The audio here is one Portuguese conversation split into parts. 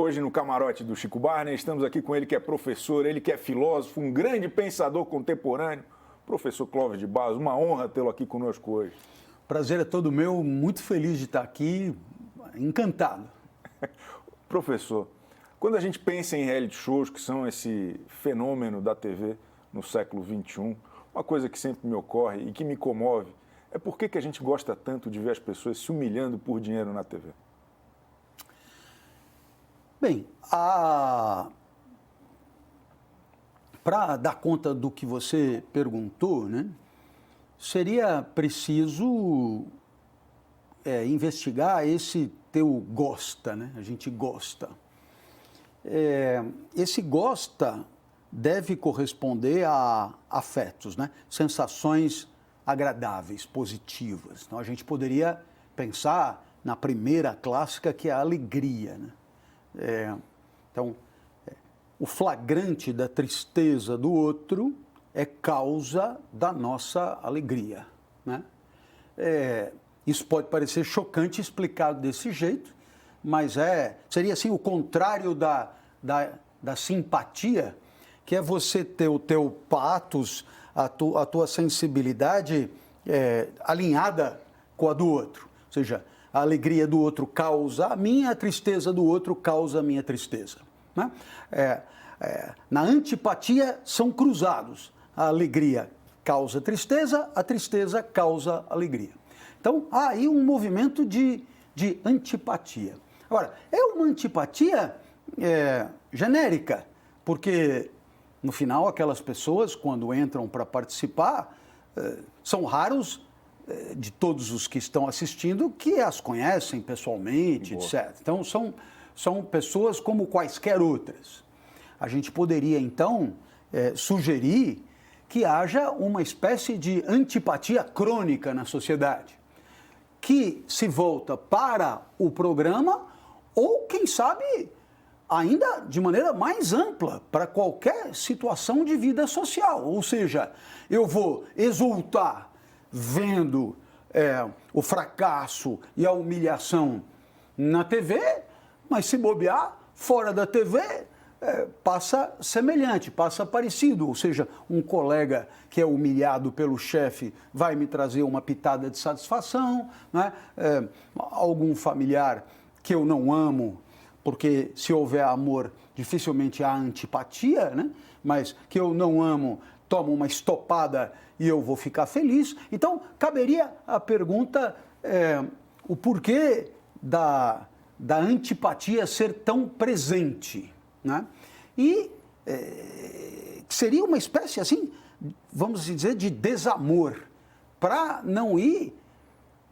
Hoje no camarote do Chico Barney, estamos aqui com ele que é professor, ele que é filósofo, um grande pensador contemporâneo, professor Clóvis de Barros. Uma honra tê-lo aqui conosco hoje. Prazer é todo meu, muito feliz de estar aqui, encantado. Professor, quando a gente pensa em reality shows, que são esse fenômeno da TV no século XXI, uma coisa que sempre me ocorre e que me comove é por que a gente gosta tanto de ver as pessoas se humilhando por dinheiro na TV? Bem, para dar conta do que você perguntou, né, seria preciso investigar esse teu gosta, né? A gente gosta. Esse gosta deve corresponder a afetos, né? Sensações agradáveis, positivas. Então, a gente poderia pensar na primeira clássica, que é a alegria, né? Então, o flagrante da tristeza do outro é causa da nossa alegria, né? Isso pode parecer chocante explicado desse jeito, mas seria assim o contrário da simpatia, que é você ter o teu patos, a tua sensibilidade alinhada com a do outro. Ou seja, a alegria do outro causa a minha, a tristeza do outro causa a minha tristeza, né? Na antipatia são cruzados. A alegria causa tristeza, a tristeza causa alegria. Então, há aí um movimento de antipatia. Agora, é uma antipatia genérica, porque, no final, aquelas pessoas, quando entram para participar, são raros de todos os que estão assistindo que as conhecem pessoalmente, etc. Então, são pessoas como quaisquer outras. A gente poderia, então, sugerir que haja uma espécie de antipatia crônica na sociedade, que se volta para o programa ou, quem sabe, ainda de maneira mais ampla, para qualquer situação de vida social. Ou seja, eu vou exultar vendo o fracasso e a humilhação na TV, mas se bobear, fora da TV, passa semelhante, passa parecido. Ou seja, um colega que é humilhado pelo chefe vai me trazer uma pitada de satisfação, né? Algum familiar que eu não amo, porque se houver amor, dificilmente há antipatia, né? Mas que eu não amo, toma uma estopada e eu vou ficar feliz. Então, caberia a pergunta, o porquê da antipatia ser tão presente, né? E seria uma espécie, assim, vamos dizer, de desamor, para não ir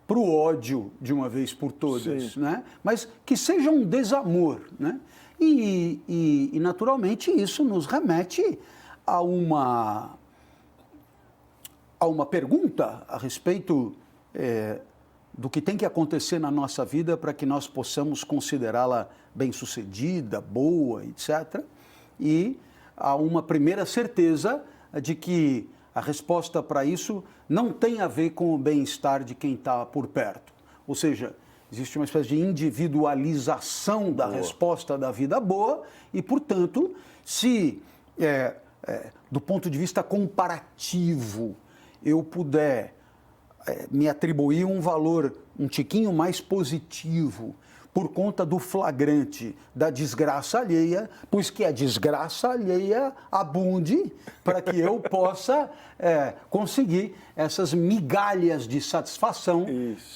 para o ódio de uma vez por todas, né? Mas que seja um desamor, né? E naturalmente, isso nos remete a uma pergunta a respeito do que tem que acontecer na nossa vida para que nós possamos considerá-la bem-sucedida, boa, etc. E há uma primeira certeza de que a resposta para isso não tem a ver com o bem-estar de quem está por perto. Ou seja, existe uma espécie de individualização da resposta da vida boa e, portanto, se, do ponto de vista comparativo, eu puder me atribuir um valor um tiquinho mais positivo por conta do flagrante da desgraça alheia, pois que a desgraça alheia abunde para que eu possa conseguir essas migalhas de satisfação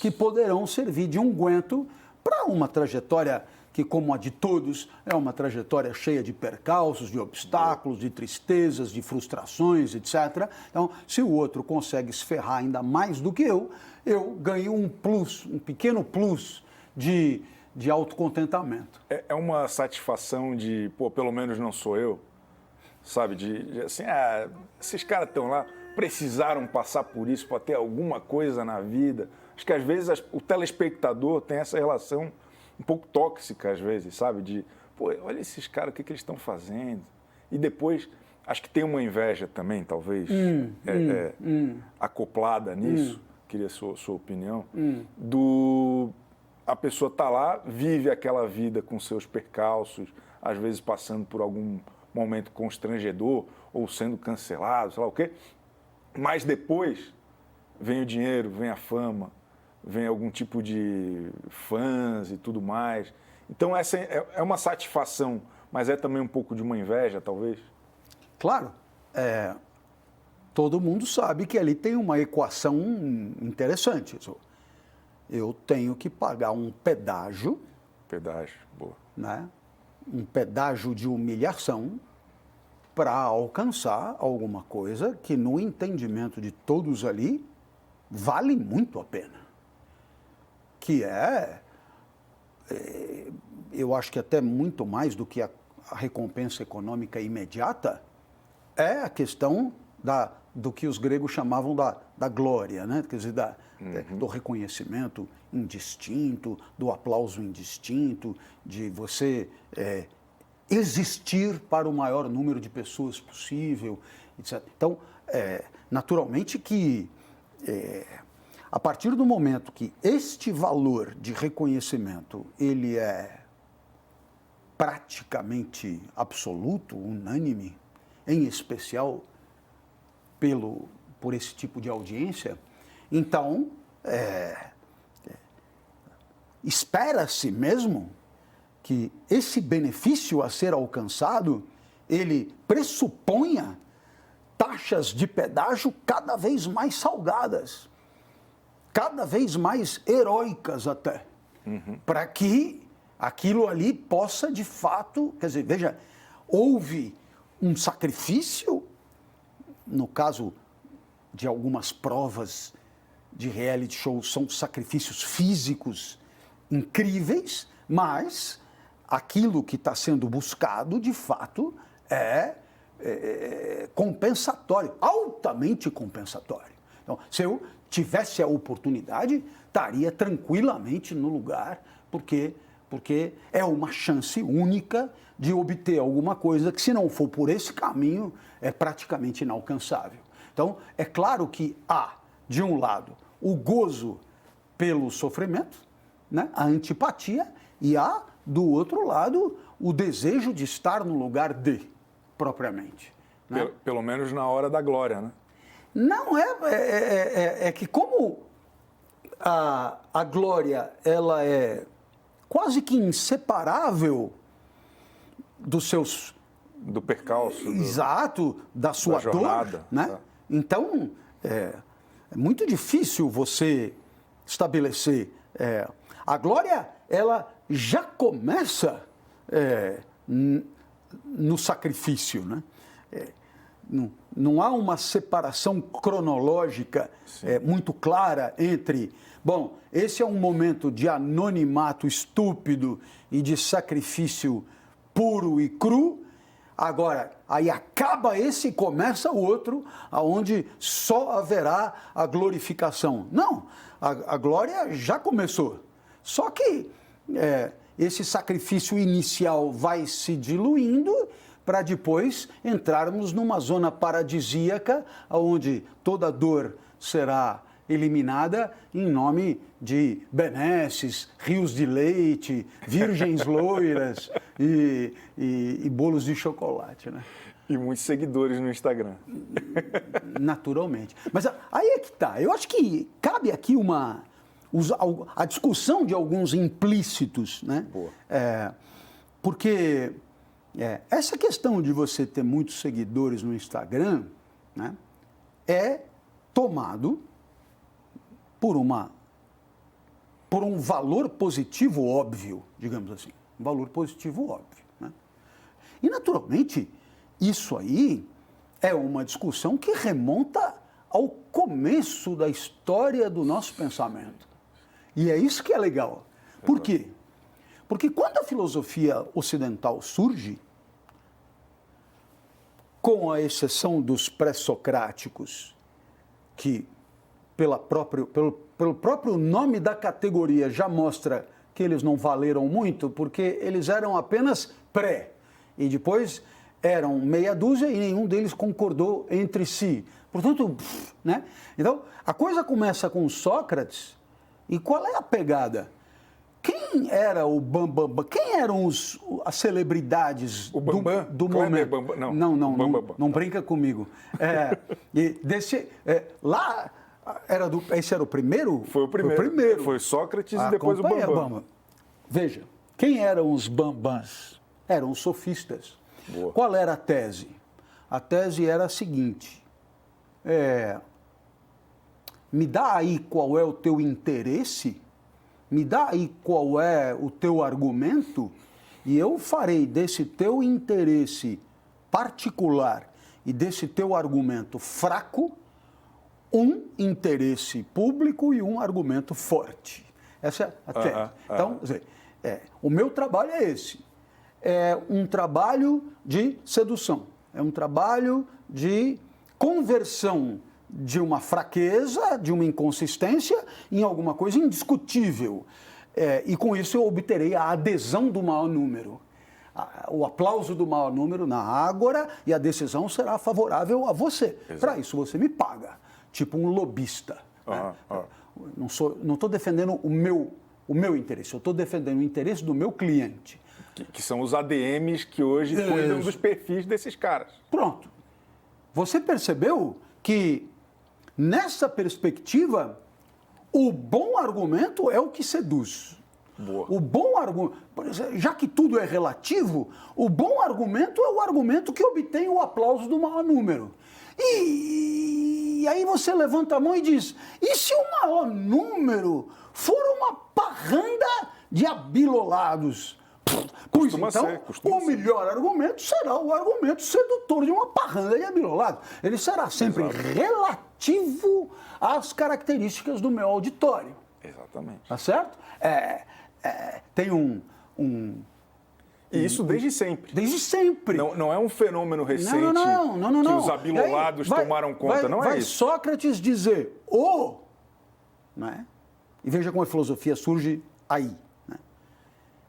que poderão servir de unguento para uma trajetória que, como a de todos, é uma trajetória cheia de percalços, de obstáculos, de tristezas, de frustrações, etc. Então, se o outro consegue se ferrar ainda mais do que eu ganho um plus, um pequeno plus de autocontentamento. É uma satisfação de, pelo menos não sou eu, sabe? De assim, esses caras estão lá, precisaram passar por isso para ter alguma coisa na vida. Acho que às vezes o telespectador tem essa relação um pouco tóxica, às vezes, sabe? De, olha esses caras, o que eles estão fazendo? E depois, acho que tem uma inveja também, talvez, acoplada nisso, queria a sua opinião, a pessoa está lá, vive aquela vida com seus percalços, às vezes passando por algum momento constrangedor ou sendo cancelado, sei lá o quê. Mas depois vem o dinheiro, vem a fama, vem algum tipo de fãs e tudo mais. Então essa é uma satisfação, mas é também um pouco de uma inveja, talvez? Claro. Todo mundo sabe que ali tem uma equação interessante. Eu tenho que pagar um pedágio. Pedágio, boa. Né? Um pedágio de humilhação para alcançar alguma coisa que, no entendimento de todos ali, vale muito a pena. Que eu acho que até muito mais do que a recompensa econômica imediata, é a questão do que os gregos chamavam da glória, né? Quer dizer, do reconhecimento indistinto, do aplauso indistinto, de você existir para o maior número de pessoas possível, etc. Então, naturalmente que a partir do momento que este valor de reconhecimento ele é praticamente absoluto, unânime, em especial por esse tipo de audiência, então espera-se mesmo que esse benefício a ser alcançado, ele pressuponha taxas de pedágio cada vez mais salgadas, cada vez mais heróicas até, para que aquilo ali possa de fato, quer dizer, veja, houve um sacrifício, no caso de algumas provas de reality show, são sacrifícios físicos incríveis, mas aquilo que está sendo buscado, de fato, é compensatório, altamente compensatório. Então, se eu tivesse a oportunidade, estaria tranquilamente no lugar, porque é uma chance única de obter alguma coisa que, se não for por esse caminho, é praticamente inalcançável. Então, é claro que há, de um lado, o gozo pelo sofrimento, né, a antipatia, e há, do outro lado, o desejo de estar no lugar de, propriamente. Né? Pelo menos na hora da glória, né? Não, é que como a glória ela é quase que inseparável dos seus... Do percalço. Exato, da sua dor, né? Tá. Então, é muito difícil você estabelecer... a glória, ela já começa no sacrifício, né? Não há uma separação cronológica muito clara entre... Bom, esse é um momento de anonimato estúpido e de sacrifício puro e cru. Agora, aí acaba esse e começa o outro, onde só haverá a glorificação. Não, a glória já começou. Só que esse sacrifício inicial vai se diluindo para depois entrarmos numa zona paradisíaca, onde toda dor será eliminada em nome de benesses, rios de leite, virgens loiras e bolos de chocolate, né? E muitos seguidores no Instagram. Naturalmente. Mas aí é que tá. Eu acho que cabe aqui a discussão de alguns implícitos, né? Boa. Porque essa questão de você ter muitos seguidores no Instagram, né, é tomado por um valor positivo óbvio, digamos assim. Um valor positivo óbvio. Né? E, naturalmente, isso aí é uma discussão que remonta ao começo da história do nosso pensamento. E é isso que é legal. Por quê? Porque quando a filosofia ocidental surge, com a exceção dos pré-socráticos, que pelo próprio nome da categoria já mostra que eles não valeram muito, porque eles eram apenas pré, e depois eram meia dúzia e nenhum deles concordou entre si. Portanto, né? Então, a coisa começa com Sócrates, e qual é a pegada? quem era o Bambambam? Quem eram as celebridades O Bambam? do Kleber momento? Bambam? Não. Não, Bambambam. não brinca comigo. Lá, esse era o primeiro? Foi o primeiro. Foi Sócrates e depois o Acompanha, Bambam. Veja, quem eram os Bambams? Eram os sofistas. Boa. Qual era a tese? A tese era a seguinte: me dá aí qual é o teu interesse, me dá aí qual é o teu argumento, e eu farei desse teu interesse particular e desse teu argumento fraco um interesse público e um argumento forte. Essa é a tese. Então, quer dizer, o meu trabalho é esse. É um trabalho de sedução, é um trabalho de conversão de uma fraqueza, de uma inconsistência em alguma coisa indiscutível. E com isso eu obterei a adesão do maior número, o aplauso do maior número na ágora, e a decisão será favorável a você. Para isso você me paga, tipo um lobista. Né? Não estou defendendo o meu interesse, eu estou defendendo o interesse do meu cliente. Que são os ADMs que hoje cuidam dos perfis desses caras. Pronto. Você percebeu que, nessa perspectiva, o bom argumento é o que seduz. Boa. O bom argumento, já que tudo é relativo, o bom argumento é o argumento que obtém o aplauso do maior número. E aí você levanta a mão e diz: e se o maior número for uma parranda de abilolados? Pois então, o melhor argumento será o argumento sedutor de uma parranda de abilolados. Ele será sempre relativo às características do meu auditório. Exatamente. Tá certo? Tem E isso desde sempre. Desde sempre. Não é um fenômeno recente não. que os abilolados tomaram conta, não é isso. Vai Sócrates dizer, né? E veja como a filosofia surge aí. Né?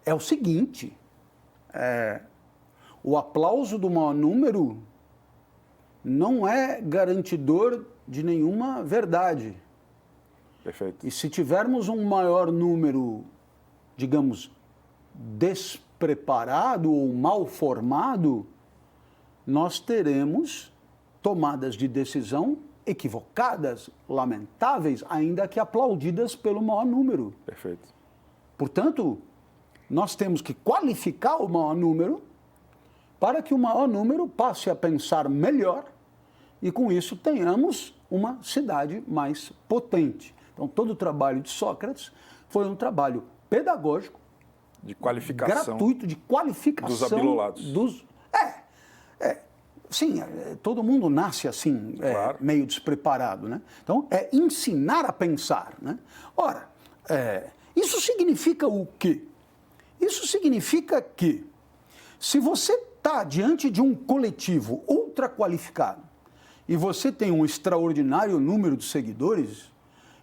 É o seguinte, o aplauso do maior número não é garantidor de nenhuma verdade. Perfeito. E se tivermos um maior número, digamos, despreparado ou mal formado, nós teremos tomadas de decisão equivocadas, lamentáveis, ainda que aplaudidas pelo maior número. Perfeito. Portanto, nós temos que qualificar o maior número para que o maior número passe a pensar melhor e, com isso, tenhamos uma cidade mais potente. Então, todo o trabalho de Sócrates foi um trabalho pedagógico, de qualificação, gratuito, de qualificação dos abilolados. Sim, todo mundo nasce assim, claro, meio despreparado, né? Então, é ensinar a pensar, né? Ora, isso significa o quê? Isso significa que, se você está diante de um coletivo ultra qualificado e você tem um extraordinário número de seguidores,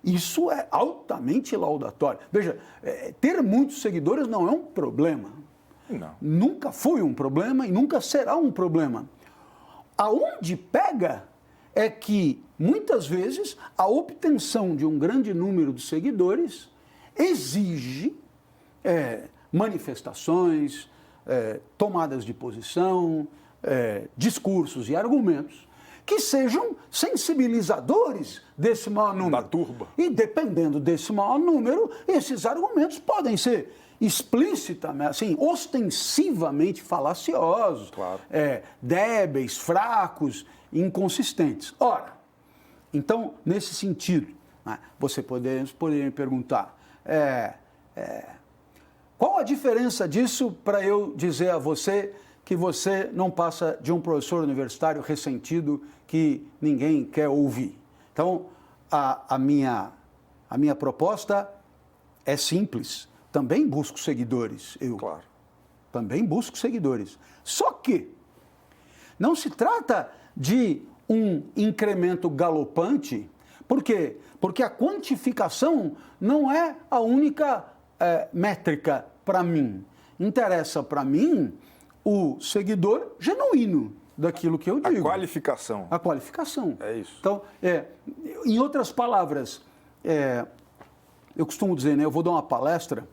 isso é altamente laudatório. Veja, ter muitos seguidores não é um problema. Não. Nunca foi um problema e nunca será um problema. Aonde pega é que, muitas vezes, a obtenção de um grande número de seguidores exige manifestações, tomadas de posição, discursos e argumentos que sejam sensibilizadores desse maior número. Da turba. E, dependendo desse maior número, esses argumentos podem ser explicitamente, assim, ostensivamente falaciosos, claro, débeis, fracos, inconsistentes. Ora, então, nesse sentido, né, você poderia me perguntar, qual a diferença disso para eu dizer a você que você não passa de um professor universitário ressentido que ninguém quer ouvir? Então, a minha proposta é simples. Também busco seguidores, Claro. Também busco seguidores. Só que não se trata de um incremento galopante. Por quê? Porque a quantificação não é a única métrica para mim. Interessa para mim o seguidor genuíno daquilo que eu digo. A qualificação. A qualificação. É isso. Então, em outras palavras, eu costumo dizer, né, eu vou dar uma palestra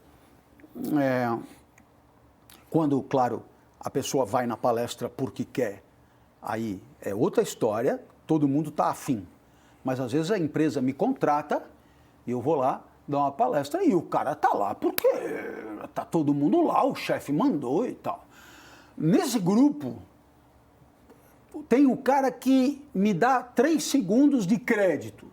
quando, claro, a pessoa vai na palestra porque quer, aí é outra história, todo mundo está afim. Mas às vezes a empresa me contrata e eu vou lá dar uma palestra e o cara está lá porque está todo mundo lá, o chefe mandou e tal. Nesse grupo, tem o cara que me dá 3 segundos de crédito.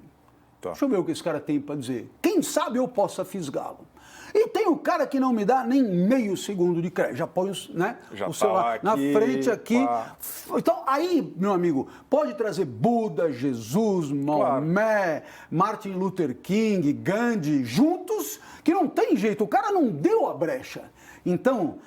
Tá. Deixa eu ver o que esse cara tem para dizer. Quem sabe eu possa fisgá-lo. E tem o cara que não me dá nem meio segundo de crédito. Já põe o celular aqui, na frente aqui. pá. Então, aí, meu amigo, pode trazer Buda, Jesus, Maomé, Martin Luther King, Gandhi, juntos, que não tem jeito. O cara não deu a brecha. Então,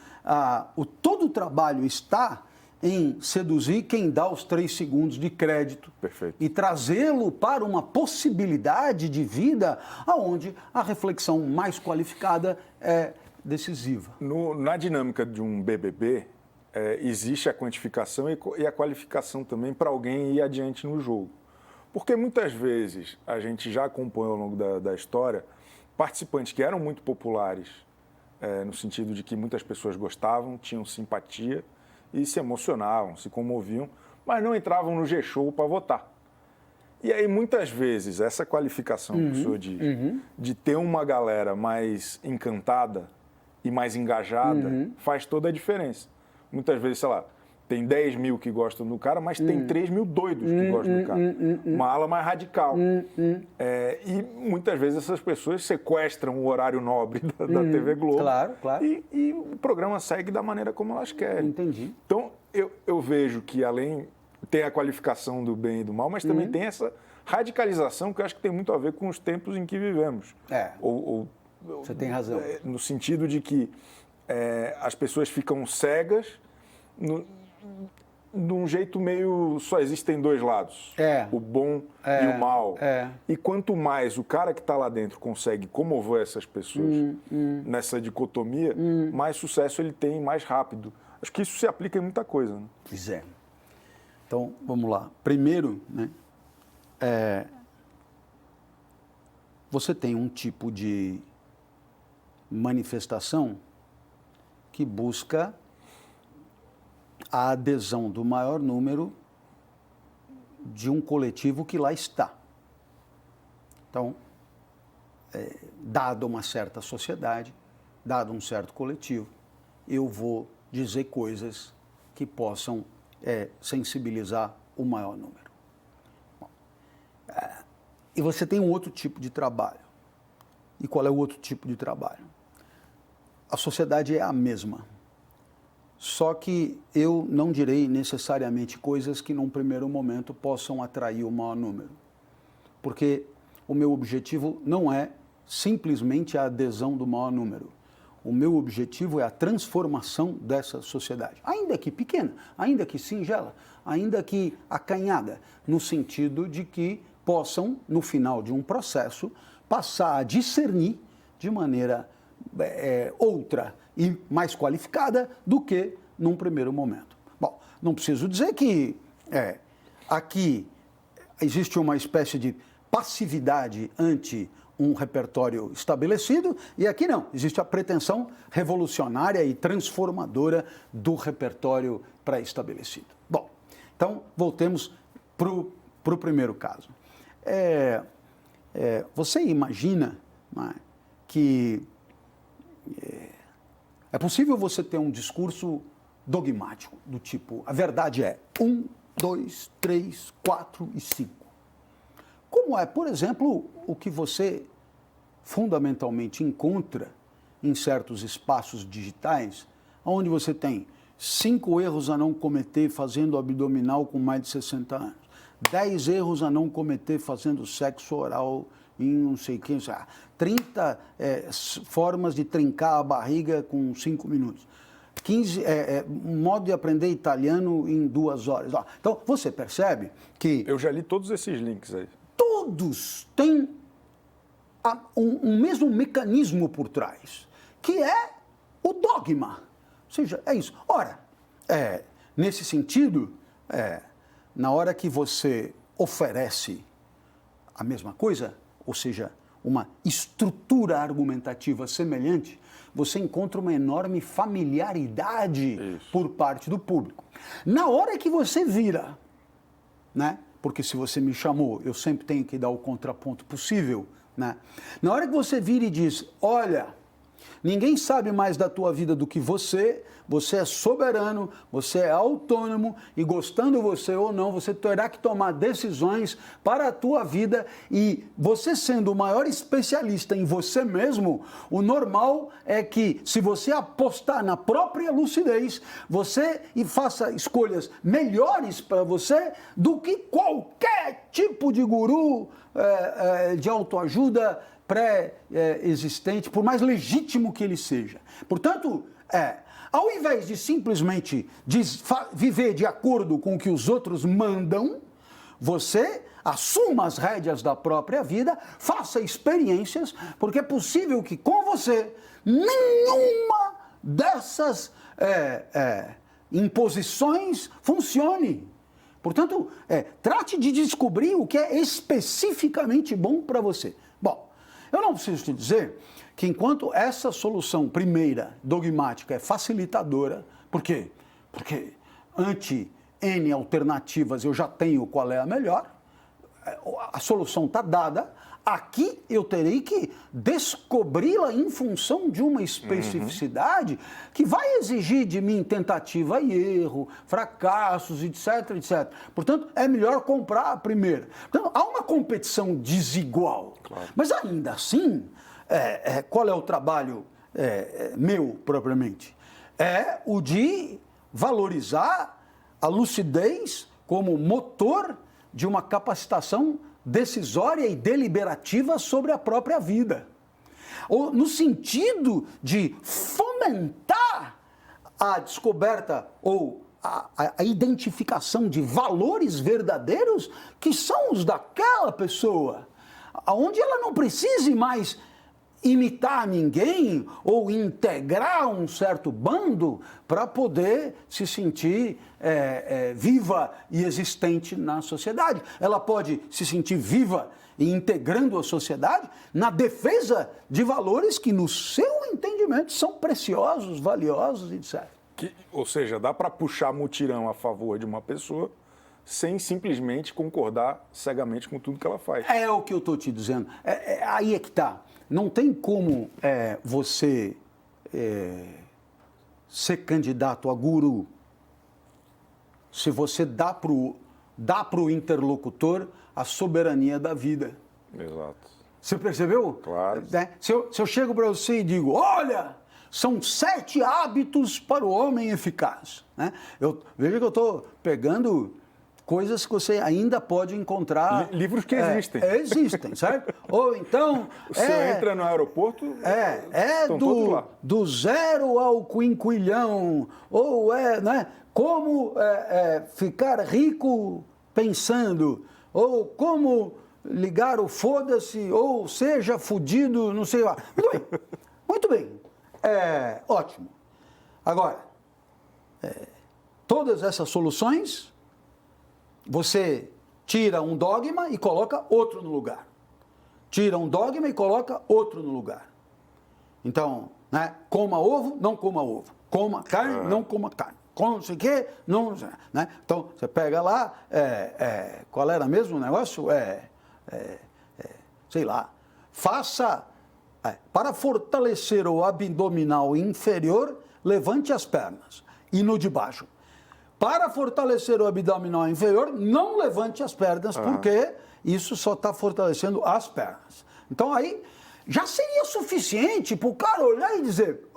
todo o trabalho está em seduzir quem dá os 3 segundos de crédito. Perfeito. E trazê-lo para uma possibilidade de vida onde a reflexão mais qualificada é decisiva. Na dinâmica de um BBB, existe a quantificação e a qualificação também para alguém ir adiante no jogo. Porque muitas vezes a gente já acompanhou ao longo da história participantes que eram muito populares, no sentido de que muitas pessoas gostavam, tinham simpatia, e se emocionavam, se comoviam, mas não entravam no G-Show para votar. E aí, muitas vezes, essa qualificação que o senhor diz, de ter uma galera mais encantada e mais engajada, faz toda a diferença. Muitas vezes, sei lá, tem 10 mil que gostam do cara, mas tem 3 mil doidos que gostam do cara. Uma ala mais radical. E muitas vezes essas pessoas sequestram o horário nobre da TV Globo. Claro, claro. E o programa segue da maneira como elas querem. Entendi. Então, eu vejo que além tem a qualificação do bem e do mal, mas também tem essa radicalização que eu acho que tem muito a ver com os tempos em que vivemos. Você tem razão. No sentido de que as pessoas ficam cegas de um jeito meio só existem 2 lados, o bom e o mal. E quanto mais o cara que está lá dentro consegue comover essas pessoas nessa dicotomia, mais sucesso ele tem mais rápido. Acho que isso se aplica em muita coisa. Né? Pois é. Então, vamos lá. Primeiro, né, você tem um tipo de manifestação que busca a adesão do maior número de um coletivo que lá está. Então, dado uma certa sociedade, dado um certo coletivo, eu vou dizer coisas que possam sensibilizar o maior número. Bom, e você tem um outro tipo de trabalho. E qual é o outro tipo de trabalho? A sociedade é a mesma. Só que eu não direi necessariamente coisas que num primeiro momento possam atrair o maior número. Porque o meu objetivo não é simplesmente a adesão do maior número. O meu objetivo é a transformação dessa sociedade. Ainda que pequena, ainda que singela, ainda que acanhada, no sentido de que possam, no final de um processo, passar a discernir de maneira outra e mais qualificada do que num primeiro momento. Bom, não preciso dizer que aqui existe uma espécie de passividade ante um repertório estabelecido e aqui não, existe a pretensão revolucionária e transformadora do repertório pré-estabelecido. Bom, então voltemos para o primeiro caso. Você imagina que é possível você ter um discurso dogmático, do tipo, a verdade é 1, 2, 3, 4 e 5. Como é, por exemplo, o que você fundamentalmente encontra em certos espaços digitais, onde você tem 5 erros a não cometer fazendo abdominal com mais de 60 anos, 10 erros a não cometer fazendo sexo oral em não sei quem, 30 formas de trincar a barriga com 5 minutos, 15 um modo de aprender italiano em 2 horas. Então, você percebe que... Eu já li todos esses links aí. Todos têm um mesmo mecanismo por trás, que é o dogma. Ou seja, é isso. Ora, nesse sentido, na hora que você oferece a mesma coisa, ou seja, uma estrutura argumentativa semelhante, você encontra uma enorme familiaridade por parte do público. Na hora que você vira, né? Porque se você me chamou, eu sempre tenho que dar o contraponto possível, né? Na hora que você vira e diz, olha, ninguém sabe mais da tua vida do que você é soberano, você é autônomo e gostando você ou não, você terá que tomar decisões para a tua vida e você sendo o maior especialista em você mesmo, o normal é que se você apostar na própria lucidez, você faça escolhas melhores para você do que qualquer tipo de guru de autoajuda pré-existente, por mais legítimo que ele seja. Portanto, ao invés de simplesmente viver de acordo com o que os outros mandam, você assuma as rédeas da própria vida, faça experiências, porque é possível que com você nenhuma dessas imposições funcione. Portanto, trate de descobrir o que é especificamente bom para você. Bom, eu não preciso te dizer que enquanto essa solução primeira, dogmática, é facilitadora, por quê? Porque ante N alternativas eu já tenho qual é a melhor, a solução está dada, aqui eu terei que descobri-la em função de uma especificidade que vai exigir de mim tentativa e erro, fracassos, etc, etc. Portanto, é melhor comprar a primeira. Então, há uma competição desigual. Claro. Mas ainda assim, qual é o trabalho meu, propriamente? É o de valorizar a lucidez como motor de uma capacitação decisória e deliberativa sobre a própria vida. Ou no sentido de fomentar a descoberta ou a identificação de valores verdadeiros que são os daquela pessoa, onde ela não precise mais imitar ninguém ou integrar um certo bando para poder se sentir viva e existente na sociedade. Ela pode se sentir viva e integrando a sociedade na defesa de valores que, no seu entendimento, são preciosos, valiosos, etc. Ou seja, dá para puxar mutirão a favor de uma pessoa sem simplesmente concordar cegamente com tudo que ela faz. É o que eu estou te dizendo. Aí é que está. Não tem como você ser candidato a guru se você dá para o interlocutor a soberania da vida. Exato. Você percebeu? Claro. Se eu chego para você e digo, olha, são 7 hábitos para o homem eficaz. Né? Veja que eu estou pegando coisas que você ainda pode encontrar. Livros que existem. Existem, certo? Ou então. Você entra no aeroporto. Estão todos lá. Do zero ao quinquilhão. Ou né? Como ficar rico pensando. Ou como ligar o foda-se, ou seja fudido, não sei lá. Muito bem. Muito bem. Ótimo. Agora, todas essas soluções. Você tira um dogma e coloca outro no lugar. Tira um dogma e coloca outro no lugar. Então, né, coma ovo, não coma ovo. Coma carne, não coma carne. Coma não sei o quê, não sei, né? Então, você pega lá, qual era mesmo o negócio? Sei lá. Faça, para fortalecer o abdominal inferior, levante as pernas. E no de baixo. Para fortalecer o abdominal inferior, não levante as pernas, porque isso só está fortalecendo as pernas. Então aí já seria suficiente para o cara olhar e dizer,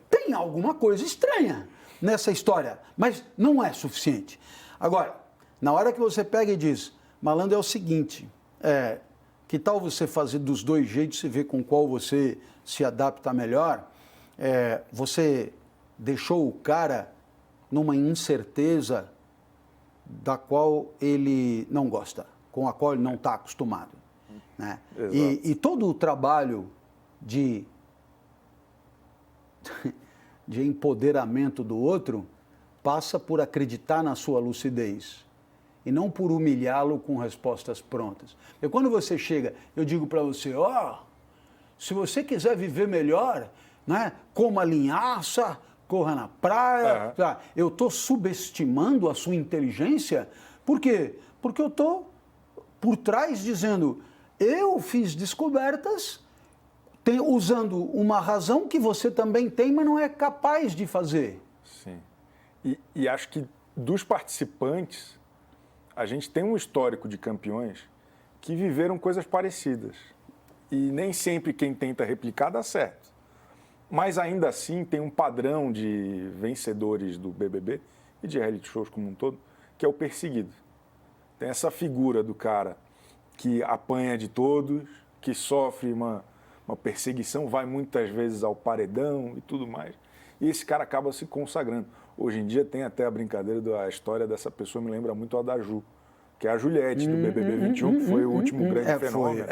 tem alguma coisa estranha nessa história, mas não é suficiente. Agora, na hora que você pega e diz, malandro, é o seguinte, que tal você fazer dos dois jeitos e ver com qual você se adapta melhor? Você deixou o cara numa incerteza da qual ele não gosta, com a qual ele não está acostumado. Né? E todo o trabalho de empoderamento do outro passa por acreditar na sua lucidez e não por humilhá-lo com respostas prontas. E quando você chega, eu digo para você, se você quiser viver melhor, né, coma linhaça, corra na praia. Tá? Eu estou subestimando a sua inteligência. Por quê? Porque eu estou por trás dizendo, eu fiz descobertas usando uma razão que você também tem, mas não é capaz de fazer. Sim. E acho que dos participantes, a gente tem um histórico de campeões que viveram coisas parecidas. E nem sempre quem tenta replicar dá certo. Mas ainda assim tem um padrão de vencedores do BBB e de reality shows como um todo, que é o perseguido. Tem essa figura do cara que apanha de todos, que sofre uma perseguição, vai muitas vezes ao paredão e tudo mais. E esse cara acaba se consagrando. Hoje em dia tem até a brincadeira da história dessa pessoa, me lembra muito a da Ju, que é a Juliette do BBB 21, que foi o último grande fenômeno.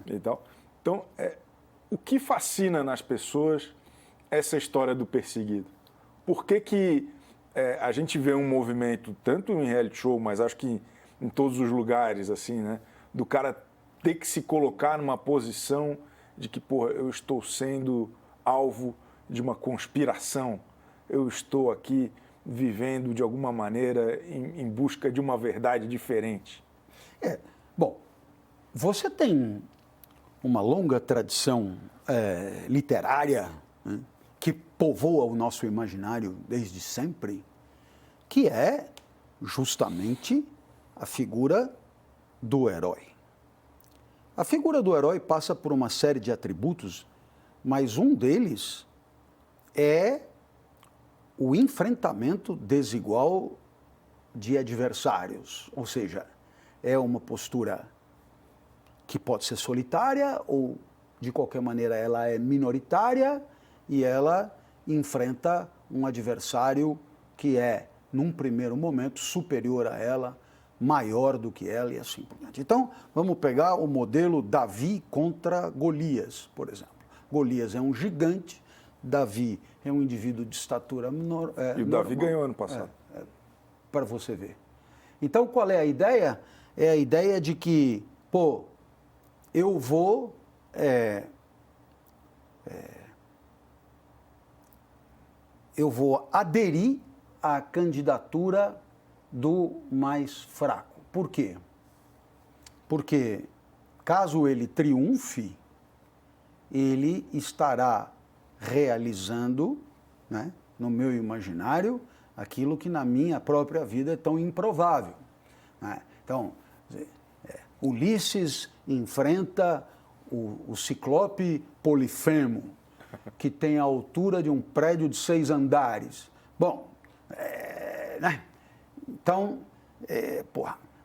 E tal. Então, o que fascina nas pessoas essa história do perseguido? Por que a gente vê um movimento, tanto em reality show, mas acho que em todos os lugares, assim, né? Do cara ter que se colocar numa posição de que, porra, eu estou sendo alvo de uma conspiração, eu estou aqui vivendo de alguma maneira em busca de uma verdade diferente. Bom, você tem uma longa tradição literária, né, que povoa o nosso imaginário desde sempre, que é justamente a figura do herói. A figura do herói passa por uma série de atributos, mas um deles é o enfrentamento desigual de adversários, ou seja, é uma postura que pode ser solitária ou, de qualquer maneira, ela é minoritária e ela enfrenta um adversário que é, num primeiro momento, superior a ela, maior do que ela e assim por diante. Então, vamos pegar o modelo Davi contra Golias, por exemplo. Golias é um gigante, Davi é um indivíduo de estatura menor. E o Davi ganhou ano passado. Para você ver. Então, qual é a ideia? É a ideia de que, eu vou aderir à candidatura do mais fraco. Por quê? Porque, caso ele triunfe, ele estará realizando, né, no meu imaginário, aquilo que na minha própria vida é tão improvável. Né? Então, Ulisses enfrenta o ciclope Polifemo, que tem a altura de um prédio de 6 andares. Bom, né? Então,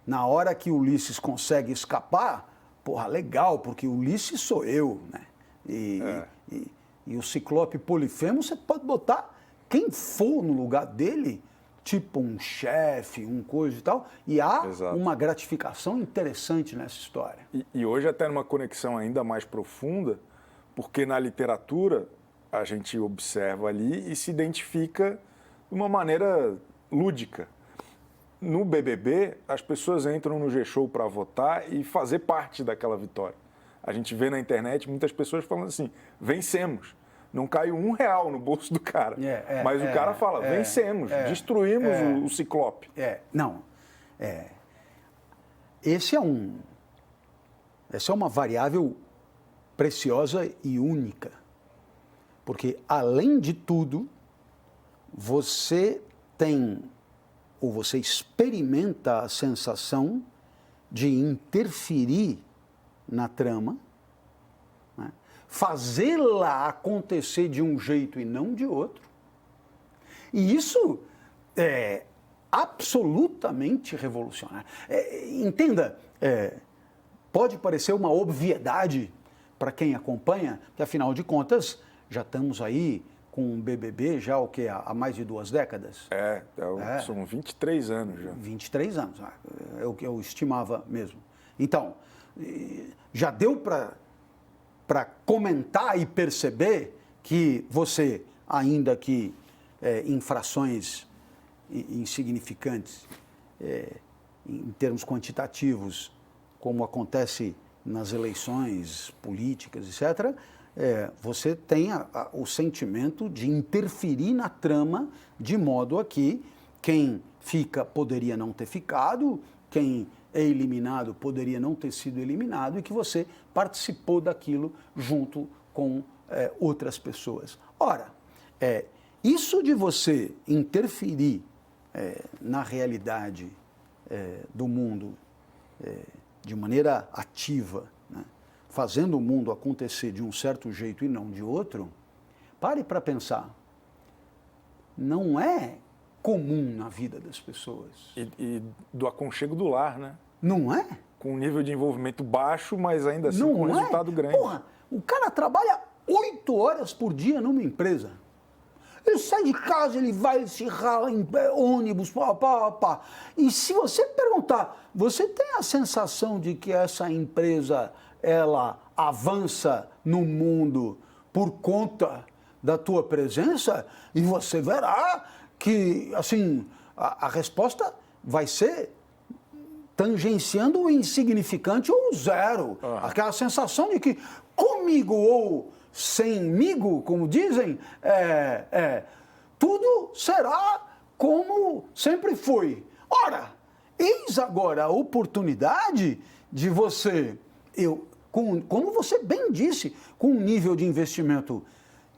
na hora que Ulisses consegue escapar, legal, porque Ulisses sou eu, né? E o ciclope Polifemo, você pode botar quem for no lugar dele, tipo um chefe, um coisa e tal, e há uma gratificação interessante nessa história. E hoje até numa conexão ainda mais profunda, porque na literatura a gente observa ali e se identifica de uma maneira lúdica. No BBB, as pessoas entram no G-Show para votar e fazer parte daquela vitória. A gente vê na internet muitas pessoas falando assim, vencemos. Não caiu R$1 no bolso do cara. Mas o cara fala, vencemos, destruímos o ciclope. Essa é uma variável preciosa e única. Porque, além de tudo, você tem, ou você experimenta a sensação de interferir na trama, né? Fazê-la acontecer de um jeito e não de outro. E isso é absolutamente revolucionário. Entenda, pode parecer uma obviedade para quem acompanha, que afinal de contas já estamos aí com o BBB já há mais de 2 décadas? São 23 anos já. 23 anos, é o que eu estimava mesmo. Então, já deu para comentar e perceber que você, ainda que infrações insignificantes, em termos quantitativos, como acontece nas eleições políticas, etc., você tem o sentimento de interferir na trama, de modo a que quem fica poderia não ter ficado, quem é eliminado poderia não ter sido eliminado, e que você participou daquilo junto com outras pessoas. Ora, isso de você interferir na realidade do mundo de maneira ativa, né, fazendo o mundo acontecer de um certo jeito e não de outro, pare para pensar. Não é comum na vida das pessoas. E do aconchego do lar, né? Não é? Com um nível de envolvimento baixo, mas ainda assim com um resultado grande. Porra, o cara trabalha 8 horas por dia numa empresa. Ele sai de casa, ele vai, ele se rala em ônibus, pá. E se você perguntar, você tem a sensação de que essa empresa, ela avança no mundo por conta da tua presença? E você verá que, assim, a resposta vai ser tangenciando o insignificante ou o zero. Aquela sensação de que comigo ou semigo, como dizem, tudo será como sempre foi. Ora, eis agora a oportunidade de você, como você bem disse, com um nível de investimento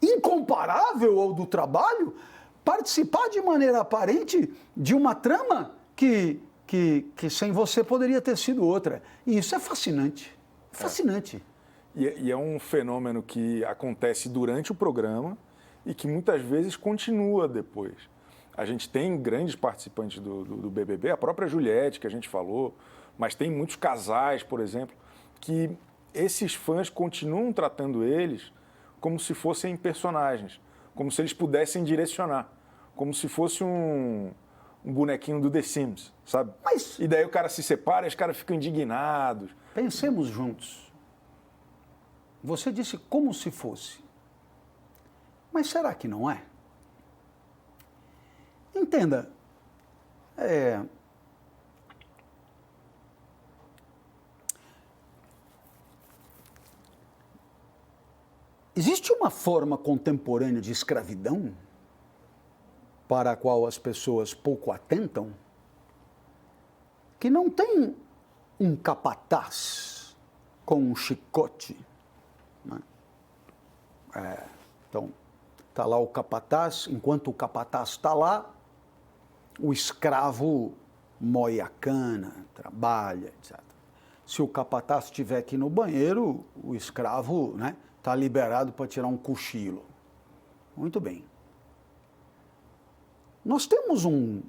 incomparável ao do trabalho, participar de maneira aparente de uma trama que sem você poderia ter sido outra. E isso é fascinante. Fascinante. E é um fenômeno que acontece durante o programa e que muitas vezes continua depois. A gente tem grandes participantes do BBB, a própria Juliette, que a gente falou, mas tem muitos casais, por exemplo, que esses fãs continuam tratando eles como se fossem personagens, como se eles pudessem direcionar, como se fosse um bonequinho do The Sims, sabe? E daí o cara se separa e os caras ficam indignados. Pensemos juntos. Você disse como se fosse. Mas será que não é? Entenda, existe uma forma contemporânea de escravidão para a qual as pessoas pouco atentam, que não tem um capataz com um chicote. Né? Então, está lá o capataz, enquanto o capataz está lá, o escravo moe a cana, trabalha, etc. Se o capataz estiver aqui no banheiro, o escravo está liberado para tirar um cochilo. Muito bem. Nós temos um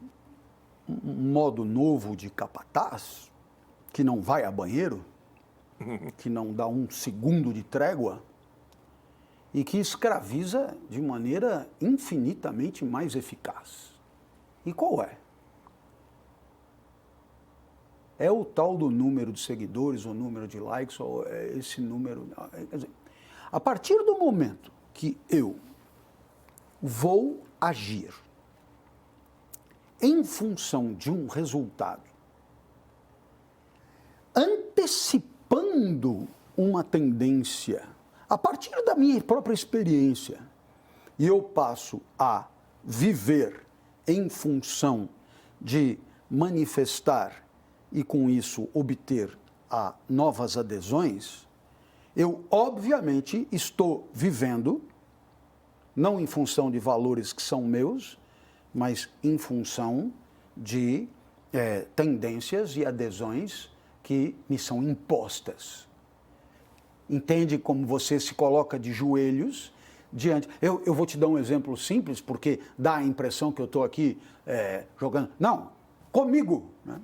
modo novo de capataz, que não vai a banheiro, que não dá um segundo de trégua, e que escraviza de maneira infinitamente mais eficaz. E qual é? É o tal do número de seguidores, ou número de likes, ou é esse número... Quer dizer, a partir do momento que eu vou agir em função de um resultado, antecipando uma tendência, a partir da minha própria experiência, e eu passo a viver em função de manifestar e, com isso, obter novas adesões, eu, obviamente, estou vivendo, não em função de valores que são meus, mas em função de tendências e adesões que me são impostas. Entende como você se coloca de joelhos diante... Eu vou te dar um exemplo simples, porque dá a impressão que eu estou aqui jogando... Não, comigo. Né?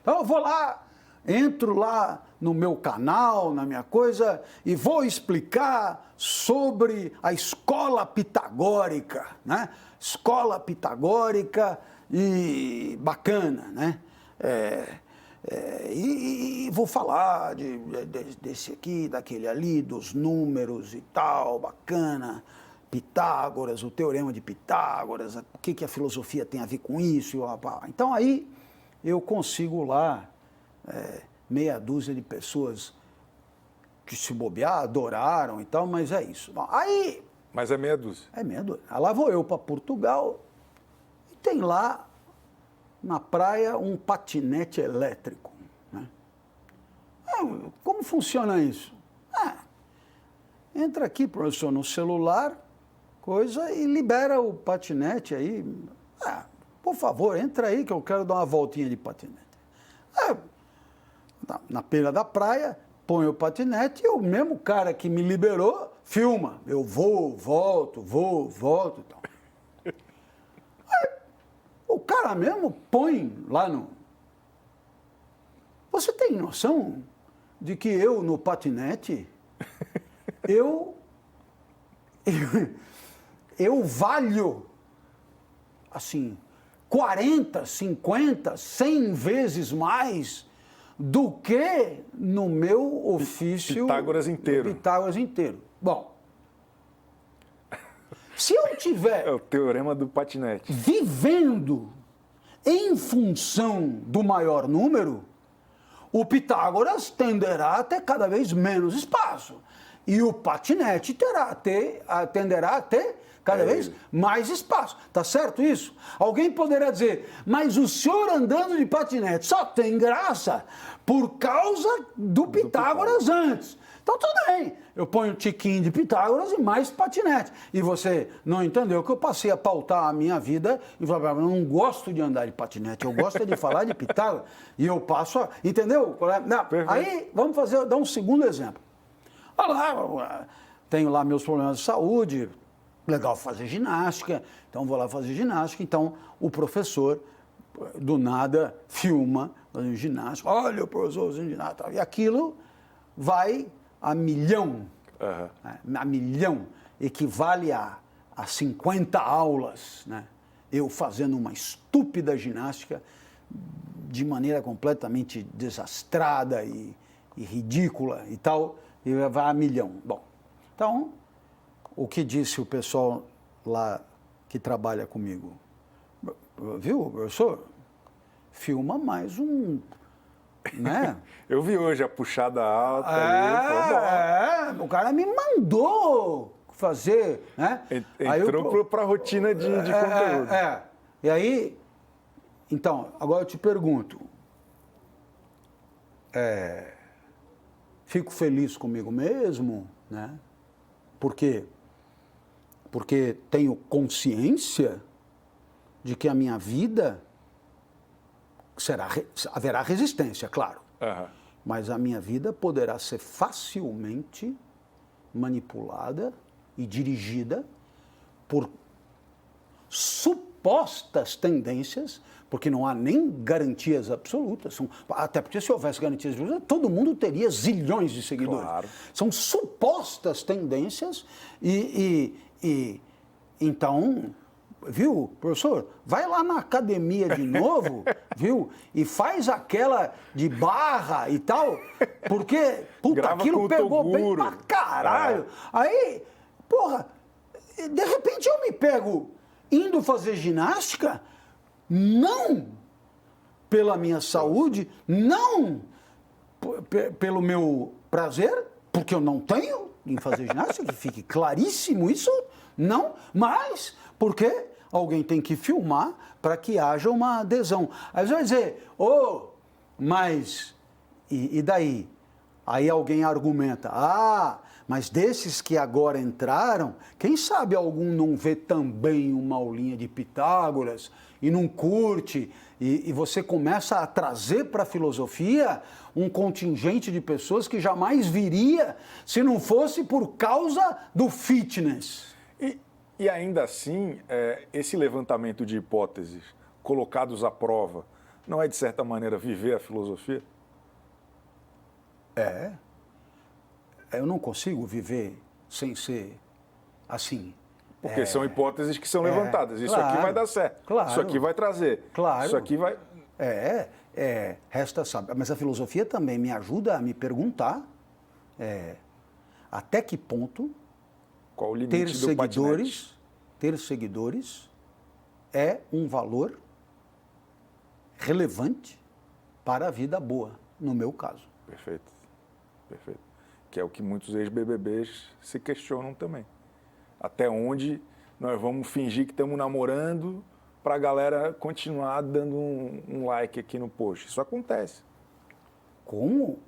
Então eu vou lá, entro lá no meu canal, na minha coisa, e vou explicar sobre a escola pitagórica, né? Escola pitagórica e bacana, né? E vou falar desse aqui, daquele ali, dos números e tal, bacana. Pitágoras, o teorema de Pitágoras, o que a filosofia tem a ver com isso. Então aí eu consigo lá meia dúzia de pessoas que se bobear, adoraram e tal, mas é isso. Bom, aí... Mas é meia dúzia. É meia dúzia. Lá vou eu para Portugal e tem lá na praia um patinete elétrico. Né? Como funciona isso? Entra aqui, professor, no celular, coisa, e libera o patinete aí. Por favor, entra aí que eu quero dar uma voltinha de patinete. Na beira da praia, põe o patinete e o mesmo cara que me liberou filma. Eu vou, volto e tal. Aí, o cara mesmo põe lá no... Você tem noção de que eu, no patinete, eu valho, assim, 40, 50, 100 vezes mais do que no meu ofício... Pitágoras inteiro. Pitágoras inteiro. Bom, se eu tiver... É o teorema do patinete. Vivendo em função do maior número, o Pitágoras tenderá a ter cada vez menos espaço. E o patinete tenderá a ter cada vez mais espaço. Tá certo isso? Alguém poderá dizer, mas o senhor andando de patinete só tem graça por causa do Pitágoras antes. Então tudo bem, eu ponho um tiquinho de Pitágoras e mais patinete. E você não entendeu que eu passei a pautar a minha vida e falar, eu não gosto de andar de patinete, eu gosto de falar de Pitágoras. E eu passo a... Entendeu? Não, aí vamos dar um segundo exemplo. Olha lá, tenho lá meus problemas de saúde, legal fazer ginástica, então vou lá fazer ginástica. Então o professor, do nada, filma fazendo ginástica. Olha o professor fazendo ginástica. E aquilo vai a milhão. A milhão equivale a 50 aulas. Né? Eu fazendo uma estúpida ginástica de maneira completamente desastrada e ridícula e tal, e vai a milhão. Bom, então... O que disse o pessoal lá que trabalha comigo? Viu, professor? Filma mais um, né? Eu vi hoje a puxada alta ali. O cara me mandou fazer, né? Entrou para a rotina de conteúdo. E aí, então, agora eu te pergunto. Fico feliz comigo mesmo, né? Porque tenho consciência de que a minha vida haverá resistência, claro. Mas a minha vida poderá ser facilmente manipulada e dirigida por supostas tendências, porque não há nem garantias absolutas. Até porque se houvesse garantias absolutas, todo mundo teria zilhões de seguidores. Claro. São supostas tendências e então, viu, professor, vai lá na academia de novo, viu, e faz aquela de barra e tal, porque, puta, aquilo pegou bem pra caralho. Aí, porra, de repente eu me pego indo fazer ginástica, não pela minha saúde, não pelo meu prazer, porque eu não tenho em fazer ginástica, que fique claríssimo isso, não, mas porque alguém tem que filmar para que haja uma adesão. Aí você vai dizer, mas e daí? Aí alguém argumenta, mas desses que agora entraram, quem sabe algum não vê também uma aulinha de Pitágoras e não curte, e você começa a trazer para a filosofia um contingente de pessoas que jamais viria se não fosse por causa do fitness. E ainda assim, esse levantamento de hipóteses colocados à prova, não é de certa maneira viver a filosofia? Eu não consigo viver sem ser assim. Porque são hipóteses que são levantadas. Isso aqui vai dar certo. Claro, isso aqui vai trazer. Claro. Isso aqui vai... Resta saber. Mas a filosofia também me ajuda a me perguntar até que ponto qual o limite do patinete? Ter seguidores é um valor relevante para a vida boa, no meu caso. Perfeito, perfeito. Que é o que muitos ex-BBBs se questionam também. Até onde nós vamos fingir que estamos namorando para a galera continuar dando um like aqui no post. Isso acontece. Como?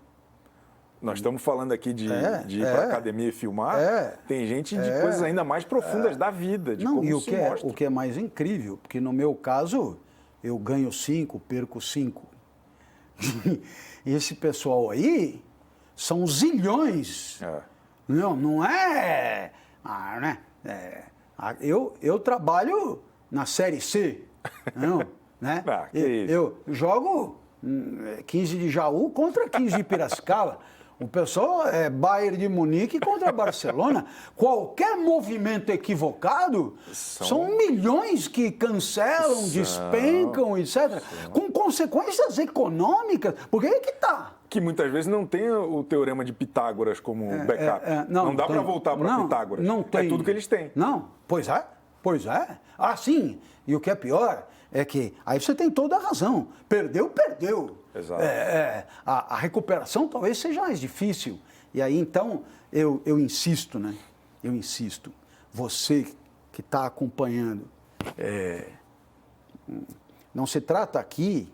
Nós estamos falando aqui de ir para a academia e filmar. Tem gente de coisas ainda mais profundas da vida, de como e se mostra. o que é mais incrível, porque no meu caso, eu ganho 5, perco 5. E esse pessoal aí são zilhões. Não é... né? Eu trabalho na Série C. Não, né? Eu jogo 15 de Jaú contra 15 de Piracicaba. O pessoal é Bayern de Munique contra Barcelona. Qualquer movimento equivocado, são milhões que cancelam, despencam, etc. Com consequências econômicas. Porque aí que está. Que muitas vezes não tem o teorema de Pitágoras como backup. Não dá para voltar para Pitágoras. Não tem. É tudo que eles têm. Não, pois é. Ah, sim. E o que é pior é que aí você tem toda a razão. Perdeu. Exato. A recuperação talvez seja mais difícil. E aí, então, eu insisto, né? Eu insisto. Você que está acompanhando, não se trata aqui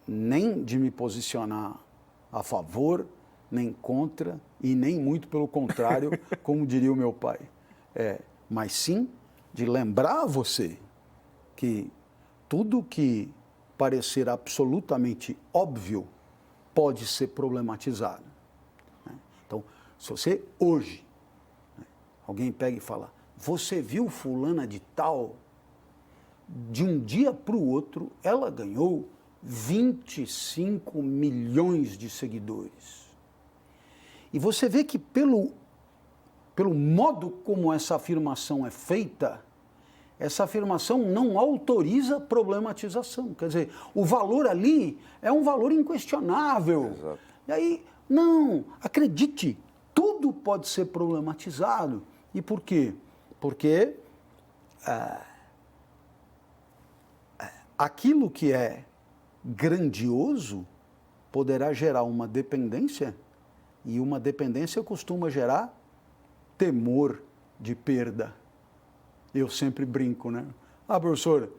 nem de me posicionar a favor, nem contra, e nem muito pelo contrário, como diria o meu pai. Mas sim de lembrar a você que tudo que parecer absolutamente óbvio pode ser problematizado. Então, se você hoje, alguém pega e fala, você viu fulana de tal? De um dia para o outro, ela ganhou 25 milhões de seguidores. E você vê que pelo modo como essa afirmação é feita, essa afirmação não autoriza problematização. Quer dizer, o valor ali é um valor inquestionável. Exato. E aí, não, acredite, tudo pode ser problematizado. E por quê? Porque aquilo que é grandioso poderá gerar uma dependência, e uma dependência costuma gerar temor de perda. Eu sempre brinco, né? Professor,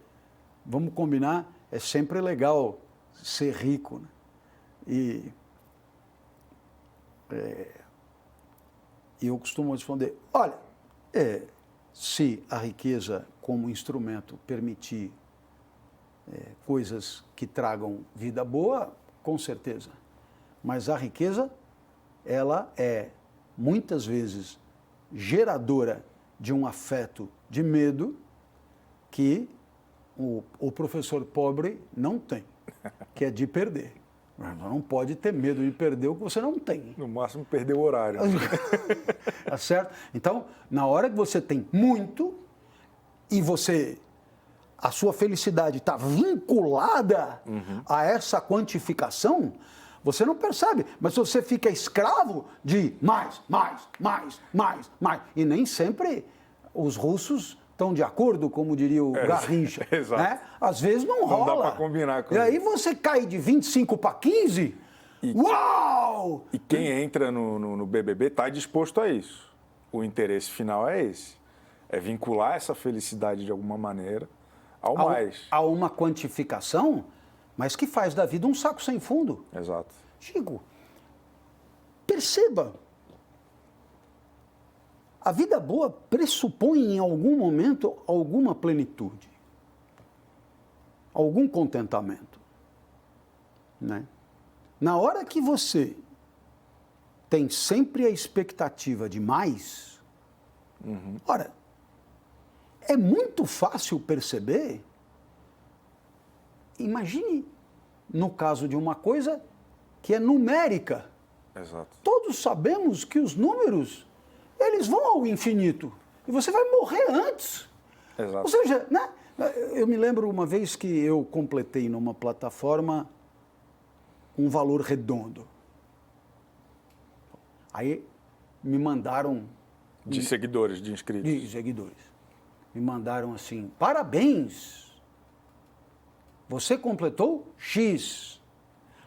vamos combinar, é sempre legal ser rico, né? E eu costumo responder, olha, se a riqueza como instrumento permitir coisas que tragam vida boa, com certeza. Mas a riqueza, ela é muitas vezes geradora de um afeto de medo que o professor pobre não tem, que é de perder. Não pode ter medo de perder o que você não tem. No máximo, perder o horário. Tá certo? Então, na hora que você tem muito e a sua felicidade está vinculada a essa quantificação, você não percebe, mas você fica escravo de mais. E nem sempre os russos estão de acordo, como diria o Garrincha. Exato. Né? Às vezes não rola. Não dá para combinar com isso. E aí você cai de 25 para 15, uau! E quem entra no BBB está disposto a isso. O interesse final é esse. É vincular essa felicidade de alguma maneira ao mais. A uma quantificação, mas que faz da vida um saco sem fundo. Exato. Chico, perceba, a vida boa pressupõe em algum momento alguma plenitude, algum contentamento, né? Na hora que você tem sempre a expectativa de mais, ora, é muito fácil perceber, imagine no caso de uma coisa que é numérica. Exato. Todos sabemos que os números, eles vão ao infinito. E você vai morrer antes. Exato. Ou seja, né? Eu me lembro uma vez que eu completei numa plataforma um valor redondo. Aí me mandaram... De seguidores, de inscritos. De seguidores. Me mandaram assim, parabéns, você completou X.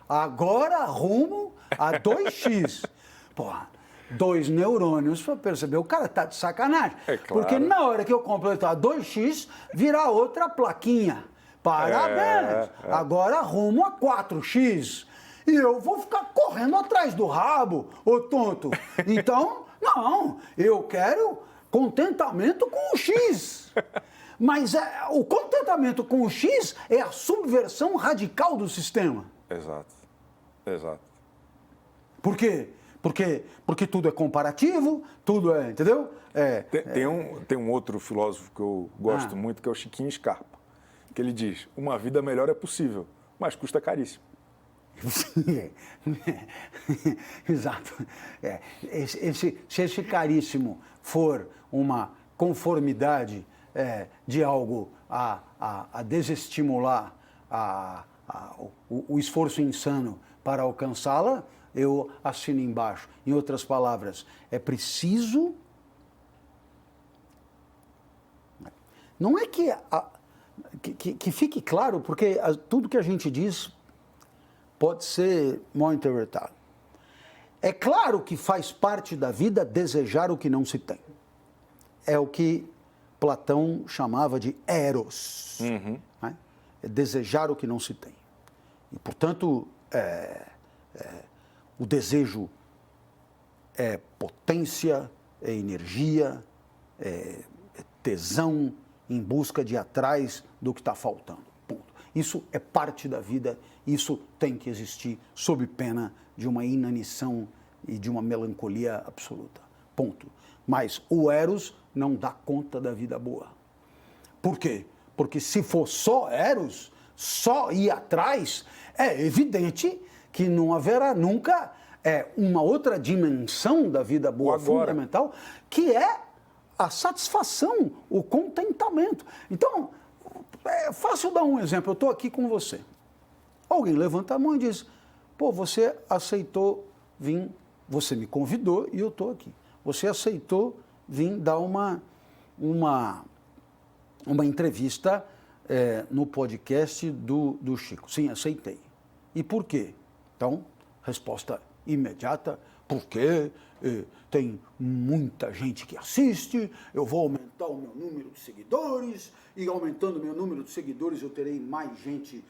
Agora rumo a 2X. Porra, 2 neurônios para perceber, o cara tá de sacanagem. É claro. Porque na hora que eu completar 2X, virá outra plaquinha. Parabéns! Agora rumo a 4X. E eu vou ficar correndo atrás do rabo, ô tonto. Então, não, eu quero contentamento com o X. Mas o contentamento com o X é a subversão radical do sistema. Exato. Exato. Por quê? Porque tudo é comparativo, tudo é, entendeu? Tem um outro filósofo que eu gosto muito, que é o Chiquinho Scarpa, que ele diz, uma vida melhor é possível, mas custa caríssimo. Exato. Se esse caríssimo for uma conformidade de algo a desestimular o esforço insano para alcançá-la, eu assino embaixo. Em outras palavras, é preciso... Não é que fique claro, porque tudo que a gente diz pode ser mal interpretado. É claro que faz parte da vida desejar o que não se tem. É o que Platão chamava de eros. Uhum. Né? É desejar o que não se tem. E, portanto, o desejo é potência, é energia, é tesão em busca de ir atrás do que está faltando. Ponto. Isso é parte da vida, isso tem que existir sob pena de uma inanição e de uma melancolia absoluta. Ponto. Mas o eros não dá conta da vida boa. Por quê? Porque se for só eros, só ir atrás, é evidente que não haverá nunca uma outra dimensão da vida boa fundamental, que é a satisfação, o contentamento. Então, é fácil dar um exemplo. Eu estou aqui com você. Alguém levanta a mão e diz, pô, você aceitou vir, você me convidou e eu estou aqui. Você aceitou vir dar uma entrevista no podcast do Chico. Sim, aceitei. E por quê? Então, resposta imediata, porque tem muita gente que assiste, eu vou aumentar o meu número de seguidores, e aumentando o meu número de seguidores eu terei mais gente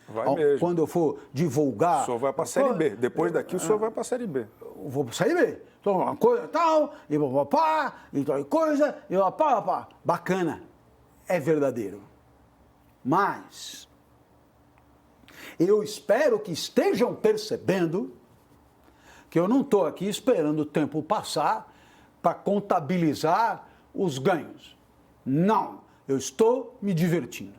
quando eu for divulgar. O senhor vai para a Série B. Depois daqui o senhor vai para a Série B. Eu vou para a Série B. Então, uma coisa tal, e papapá, e tal coisa, e papapá. Bacana. É verdadeiro. Mas eu espero que estejam percebendo que eu não estou aqui esperando o tempo passar para contabilizar os ganhos. Não, eu estou me divertindo,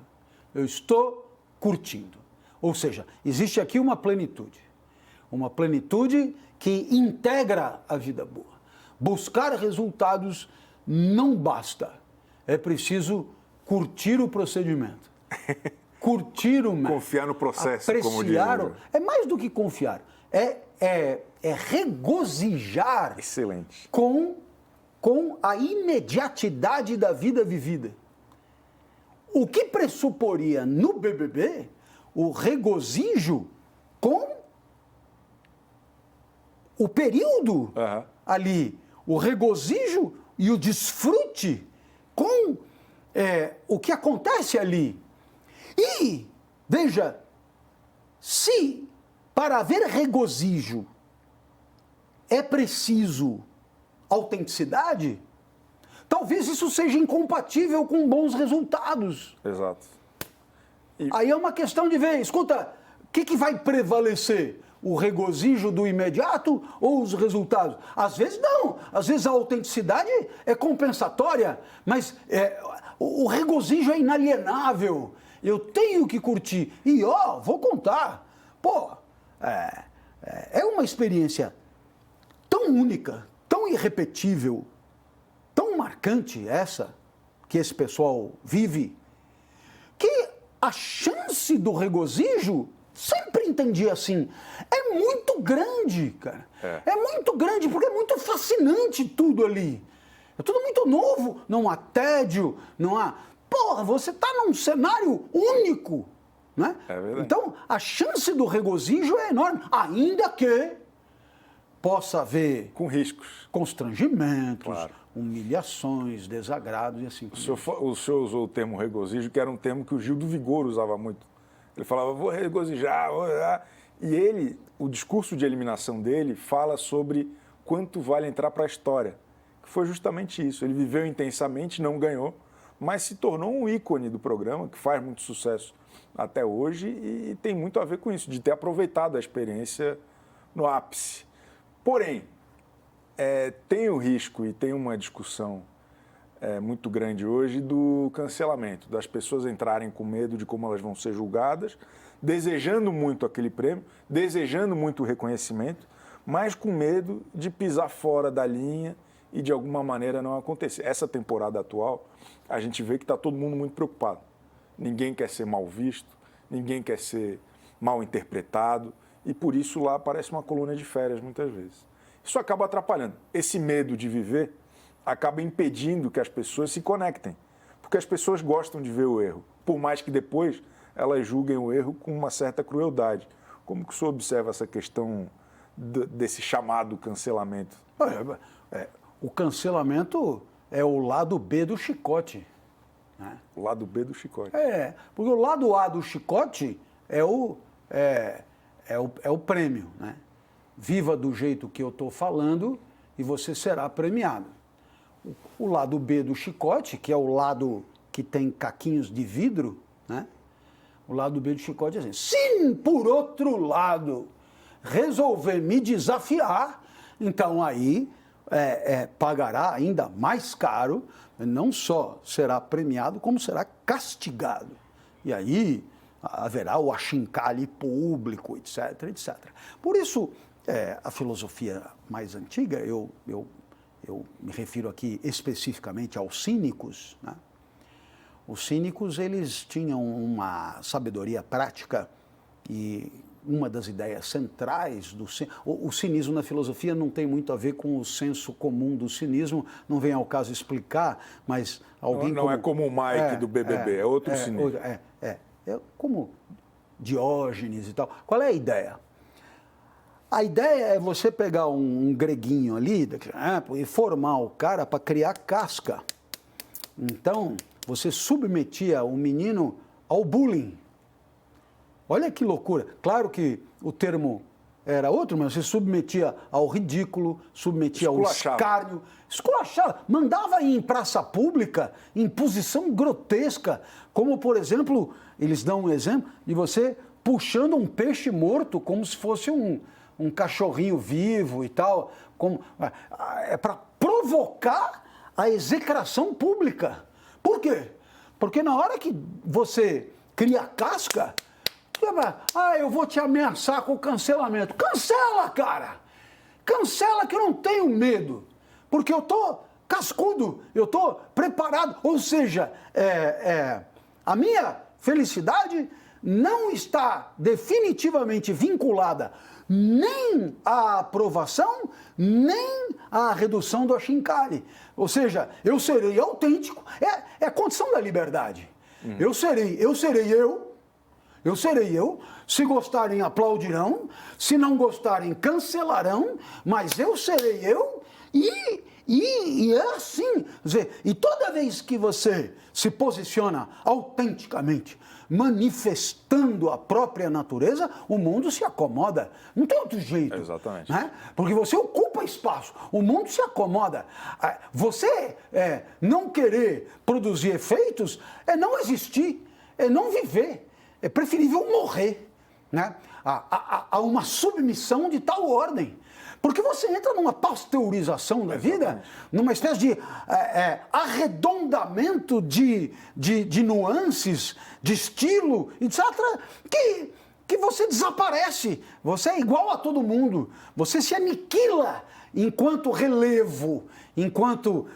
eu estou curtindo. Ou seja, existe aqui uma plenitude que integra a vida boa. Buscar resultados não basta, é preciso curtir o procedimento, curtir o método. Confiar no processo, apreciar como diz. É mais do que confiar, é regozijar. Excelente. Com a imediatidade da vida vivida. O que pressuporia no BBB o regozijo com o período ali, o regozijo e o desfrute com o que acontece ali. E, veja, se para haver regozijo é preciso autenticidade, talvez isso seja incompatível com bons resultados. Exato. Aí é uma questão de ver, escuta, o que vai prevalecer? O regozijo do imediato ou os resultados? Às vezes não, às vezes a autenticidade é compensatória, mas o regozijo é inalienável. Eu tenho que curtir. E vou contar. Pô, é uma experiência tão única, tão irrepetível, tão marcante essa que esse pessoal vive, que a chance do regozijo, sempre entendi assim, é muito grande, cara. É muito grande, porque é muito fascinante tudo ali. É tudo muito novo, não há tédio, não há... Porra, você está num cenário único, Né? É verdade. Então, a chance do regozijo é enorme, ainda que possa haver Com riscos. constrangimentos, Claro. humilhações, desagrados e assim por diante. O senhor usou o termo regozijo, que era um termo que o Gil do Vigor usava muito. Ele falava, vou regozijar, E ele, o discurso de eliminação dele fala sobre quanto vale entrar para a história. Que foi justamente isso. Ele viveu intensamente, não ganhou, mas se tornou um ícone do programa, que faz muito sucesso até hoje e tem muito a ver com isso, de ter aproveitado a experiência no ápice. Porém, tem o risco e tem uma discussão muito grande hoje do cancelamento, das pessoas entrarem com medo de como elas vão ser julgadas, desejando muito aquele prêmio, desejando muito o reconhecimento, mas com medo de pisar fora da linha e de alguma maneira não acontecer. Essa temporada atual, a gente vê que está todo mundo muito preocupado. Ninguém quer ser mal visto, ninguém quer ser mal interpretado e por isso lá parece uma coluna de férias muitas vezes. Isso acaba atrapalhando. Esse medo de viver acaba impedindo que as pessoas se conectem, porque as pessoas gostam de ver o erro, por mais que depois elas julguem o erro com uma certa crueldade. Como que o senhor observa essa questão desse chamado cancelamento? O cancelamento é o lado B do chicote. Né? O lado B do chicote. Porque o lado A do chicote é o prêmio. Né? Viva do jeito que eu estou falando e você será premiado. O lado B do chicote, que é o lado que tem caquinhos de vidro, né? O lado B do chicote é assim, se por outro lado resolver me desafiar, então aí pagará ainda mais caro, não só será premiado, como será castigado. E aí haverá o achincalhe público, etc, etc. Por isso, a filosofia mais antiga, eu me refiro aqui especificamente aos cínicos, né? Os cínicos, eles tinham uma sabedoria prática e uma das ideias centrais do o cinismo na filosofia não tem muito a ver com o senso comum do cinismo, não vem ao caso explicar, mas alguém não é como o Mike do BBB, é outro cinismo. É como Diógenes e tal. Qual é a ideia? A ideia é você pegar um greguinho ali e formar o cara para criar casca. Então, você submetia o menino ao bullying. Olha que loucura. Claro que o termo era outro, mas você submetia ao ridículo, submetia ao escárnio, esculachava, mandava ir em praça pública em posição grotesca, como, por exemplo, eles dão um exemplo de você puxando um peixe morto como se fosse um cachorrinho vivo e tal, é para provocar a execração pública. Por quê? Porque na hora que você cria casca, eu vou te ameaçar com cancelamento. Cancela, cara! Cancela que eu não tenho medo, porque eu tô cascudo, eu tô preparado. Ou seja, a minha felicidade não está definitivamente vinculada nem à aprovação, nem à redução do achincalhe. Ou seja, eu serei autêntico, é a condição da liberdade. Eu serei eu, se gostarem aplaudirão, se não gostarem cancelarão, mas eu serei eu e é assim. Quer dizer, e toda vez que você se posiciona autenticamente, manifestando a própria natureza, o mundo se acomoda. Não tem outro jeito. Exatamente. Né? Porque você ocupa espaço, o mundo se acomoda. Você não querer produzir efeitos é não existir, é não viver. É preferível morrer. Né? Há uma submissão de tal ordem. Porque você entra numa pasteurização da vida, numa espécie de arredondamento de nuances, de estilo, etc., que você desaparece. Você é igual a todo mundo. Você se aniquila enquanto relevo, enquanto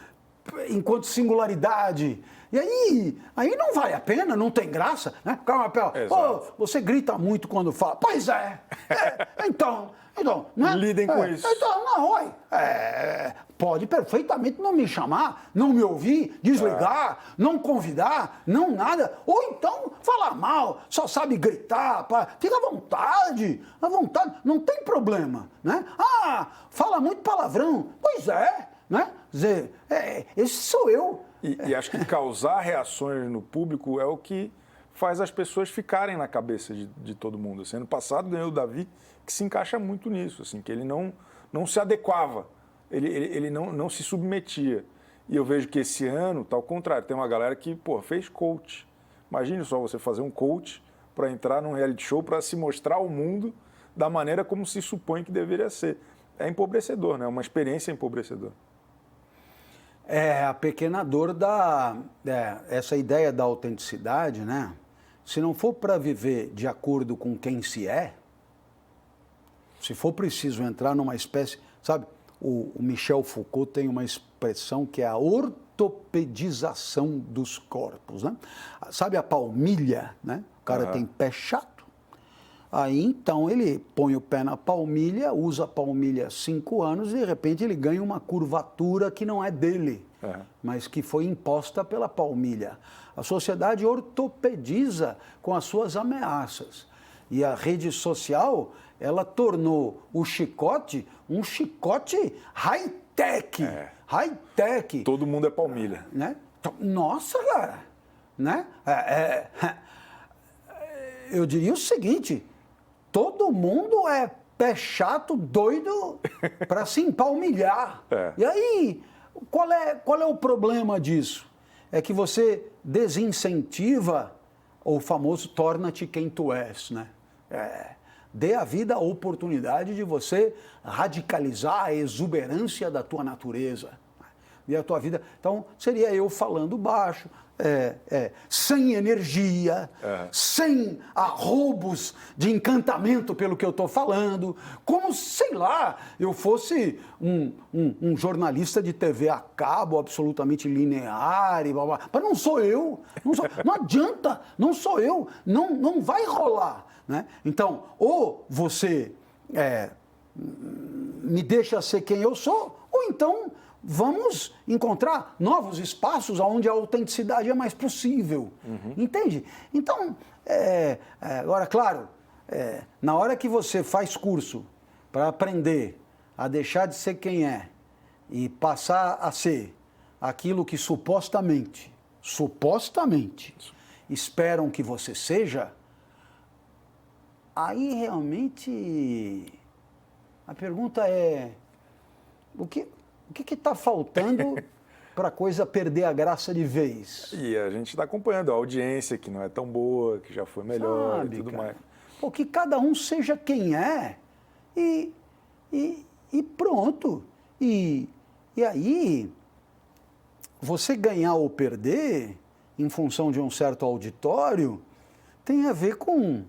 singularidade. E aí não vale a pena, não tem graça. Né? Você grita muito quando fala. Pois é. Então, não é? Lidem com isso. Então, não, pode perfeitamente não me chamar, não me ouvir, desligar, não convidar, não nada. Ou então falar mal, só sabe gritar, fica à vontade, não tem problema, né? Ah, fala muito palavrão. Pois é, né? Quer dizer, esse sou eu. E acho que causar reações no público é o que faz as pessoas ficarem na cabeça de todo mundo. Assim, ano passado ganhou o Davi, que se encaixa muito nisso, assim, que ele não se adequava, ele não se submetia. E eu vejo que esse ano tá ao contrário, tem uma galera que, pô, fez coach. Imagine só você fazer um coach para entrar num reality show para se mostrar ao mundo da maneira como se supõe que deveria ser. É empobrecedor, né? É uma experiência empobrecedora. É a pequena dor essa ideia da autenticidade, né? Se não for para viver de acordo com quem se é, se for preciso entrar numa espécie, sabe? O Michel Foucault tem uma expressão que é a ortopedização dos corpos, né? Sabe a palmilha, né? O cara tem pé chato. Aí então ele põe o pé na palmilha, usa a palmilha 5 anos e de repente ele ganha uma curvatura que não é dele, mas que foi imposta pela palmilha. A sociedade ortopediza com as suas ameaças. E a rede social, ela tornou o chicote um chicote high-tech. High-tech. Todo mundo é palmilha. Né? Nossa, cara. Né? Eu diria o seguinte, todo mundo é pé chato, doido para se empalmilhar. E aí, qual é o problema disso? É que você desincentiva o famoso torna-te quem tu és, né? Dê à vida a oportunidade de você radicalizar a exuberância da tua natureza. E a tua vida. Então, seria eu falando baixo, sem energia, sem arroubos de encantamento pelo que eu estou falando, como, sei lá, eu fosse um jornalista de TV a cabo absolutamente linear e blá, blá. Mas não sou eu, não adianta, não sou eu, não vai rolar. Né? Então, ou você me deixa ser quem eu sou, ou então vamos encontrar novos espaços onde a autenticidade é mais possível. Entende? Então, agora, claro, na hora que você faz curso para aprender a deixar de ser quem é e passar a ser aquilo que supostamente esperam que você seja, aí realmente a pergunta é, o que está faltando para a coisa perder a graça de vez? E a gente está acompanhando a audiência, que não é tão boa, que já foi melhor, sabe, e tudo cara? mais. Pô, que cada um seja quem é e pronto. E aí, você ganhar ou perder em função de um certo auditório tem a ver com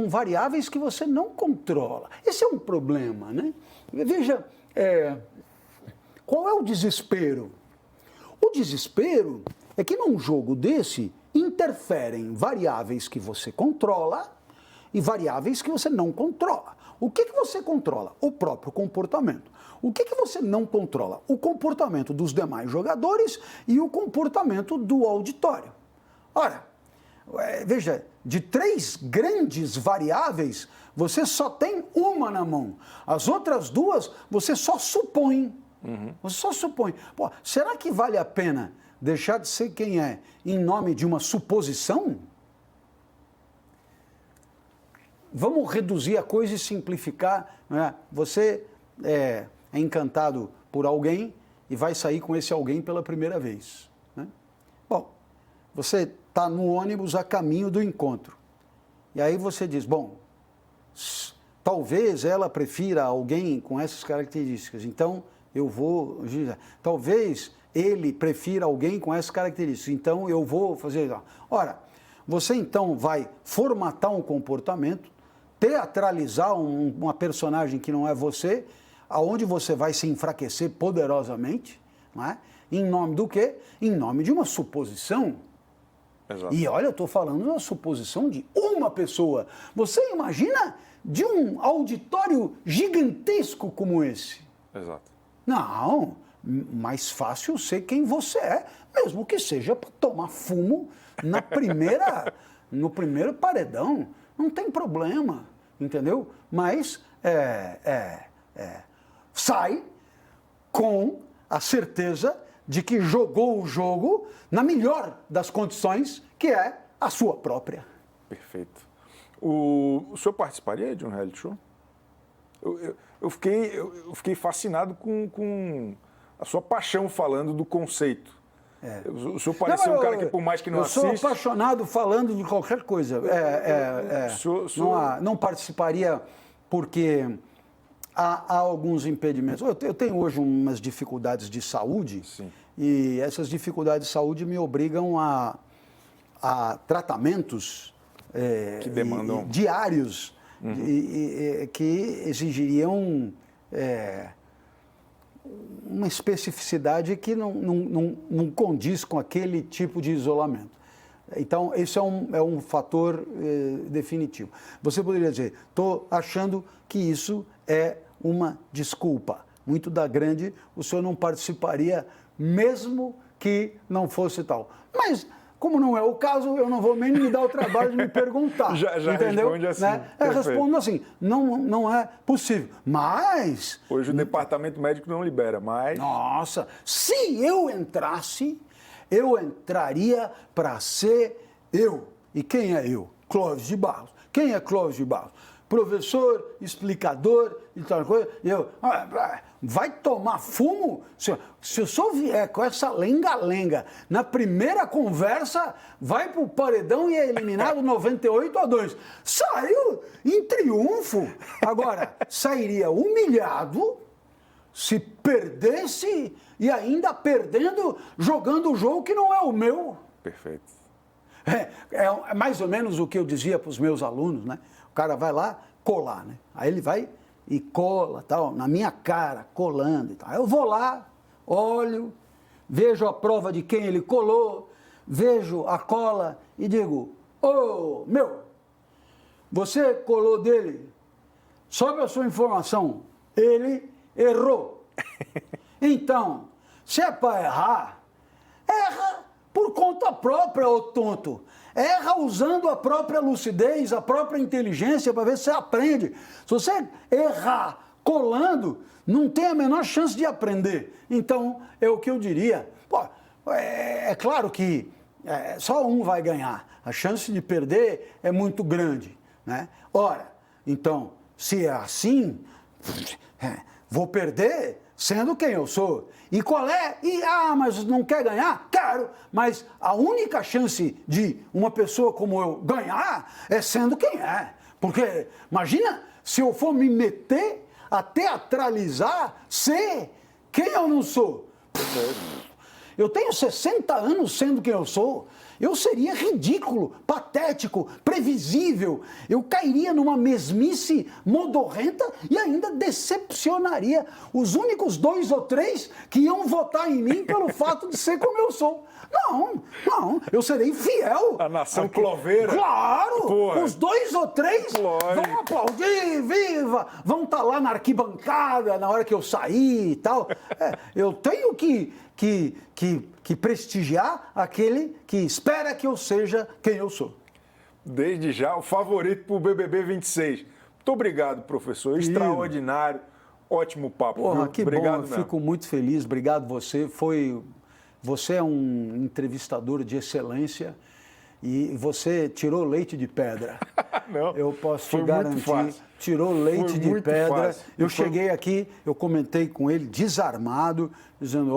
variáveis que você não controla. Esse é um problema, né? Veja, qual é o desespero? O desespero é que num jogo desse interferem variáveis que você controla e variáveis que você não controla. O que você controla? O próprio comportamento. O que você não controla? O comportamento dos demais jogadores e o comportamento do auditório. Ora, veja, de 3 grandes variáveis, você só tem uma na mão. As outras 2, você só supõe. Você só supõe. Pô, será que vale a pena deixar de ser quem é em nome de uma suposição? Vamos reduzir a coisa e simplificar. Né? Você é encantado por alguém e vai sair com esse alguém pela primeira vez. Né? Bom, você está no ônibus a caminho do encontro. E aí você diz, bom, talvez ela prefira alguém com essas características, então eu vou... Talvez ele prefira alguém com essas características, então eu vou fazer... Ora, você então vai formatar um comportamento, teatralizar uma personagem que não é você, aonde você vai se enfraquecer poderosamente, não é? Em nome do quê? Em nome de uma suposição. Exato. E olha, eu estou falando de uma suposição de uma pessoa. Você imagina de um auditório gigantesco como esse? Exato. Não, mais fácil ser quem você é, mesmo que seja para tomar fumo no primeiro paredão. Não tem problema, entendeu? Mas sai com a certeza de que jogou o jogo na melhor das condições, que é a sua própria. Perfeito. O senhor participaria de um reality show? Eu fiquei fascinado com a sua paixão falando do conceito. O senhor parecia um cara que, por mais que não assista... Eu sou apaixonado falando de qualquer coisa. Não participaria porque há alguns impedimentos. Eu tenho hoje umas dificuldades de saúde. Sim. E essas dificuldades de saúde me obrigam a tratamentos que demandam diários que exigiriam uma especificidade que não condiz com aquele tipo de isolamento. Então, esse é um fator definitivo. Você poderia dizer, estou achando que isso é uma desculpa. Muito da grande, o senhor não participaria, mesmo que não fosse tal. Mas, como não é o caso, eu não vou nem me dar o trabalho de me perguntar. Já entendeu? Responde assim. Né? Eu respondo assim, não é possível. Mas... Hoje o departamento médico não libera, mas... Nossa, se eu entrasse, eu entraria para ser eu. E quem é eu? Clóvis de Barros. Quem é Clóvis de Barros? Professor, explicador e tal coisa. Vai tomar fumo? Se eu só vier com essa lenga-lenga na primeira conversa, vai pro paredão e é eliminado 98-2. Saiu em triunfo. Agora, sairia humilhado se perdesse e ainda perdendo, jogando o jogo que não é o meu. Perfeito. É mais ou menos o que eu dizia para os meus alunos, né? O cara vai lá colar, né? Aí ele vai e cola, tal, na minha cara, colando e tal. Eu vou lá, olho, vejo a prova de quem ele colou, vejo a cola e digo, ô, você colou dele, sobe a sua informação, ele errou. Então, se é para errar, erra por conta própria, ô tonto. Erra usando a própria lucidez, a própria inteligência para ver se você aprende. Se você errar colando, não tem a menor chance de aprender. Então, é o que eu diria. Pô, é claro que só um vai ganhar. A chance de perder é muito grande, né? Ora, então, se é assim, vou perder sendo quem eu sou. E qual é? Mas não quer ganhar? Quero, mas a única chance de uma pessoa como eu ganhar é sendo quem é. Porque, imagina, se eu for me meter a teatralizar, ser quem eu não sou. Eu tenho 60 anos sendo quem eu sou. Eu seria ridículo, patético, previsível. Eu cairia numa mesmice modorrenta e ainda decepcionaria os únicos 2 ou 3 que iam votar em mim pelo fato de ser como eu sou. Não, eu serei fiel. A nação cloveira. Claro! Porra. Os 2 ou 3 Lógico. vão aplaudir, viva! Vão estar lá na arquibancada na hora que eu sair e tal. Eu tenho que prestigiar aquele que espera que eu seja quem eu sou. Desde já, o favorito para o BBB 26. Muito obrigado, professor. Querido. Extraordinário. Ótimo papo. Porra, viu? que Obrigado bom, eu mesmo. fico muito feliz. Obrigado você. Você é um entrevistador de excelência e você tirou leite de pedra. Não, Eu posso foi te muito garantir. fácil. Tirou leite Foi de muito pedra. fácil. Eu cheguei aqui, eu comentei com ele desarmado, dizendo,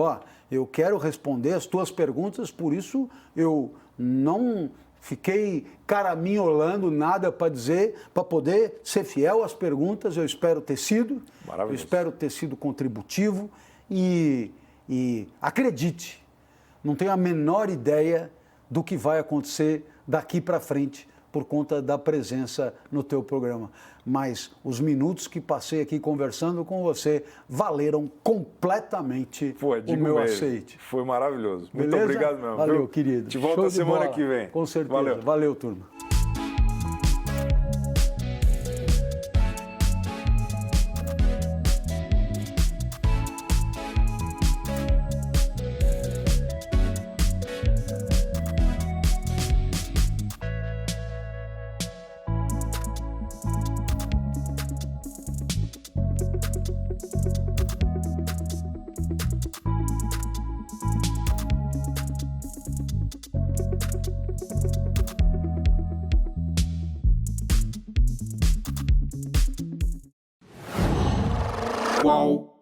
eu quero responder as tuas perguntas, por isso eu não fiquei caraminholando nada para dizer, para poder ser fiel às perguntas. Eu espero ter sido. Maravilhoso. Eu espero ter sido contributivo e acredite, não tenho a menor ideia do que vai acontecer daqui para frente por conta da presença no teu programa. Mas os minutos que passei aqui conversando com você valeram completamente o meu aceite. Foi maravilhoso. Muito Beleza? obrigado mesmo. Valeu, viu? querido. Te volto Show a de semana bola. que vem. Com certeza. Valeu, turma. qual.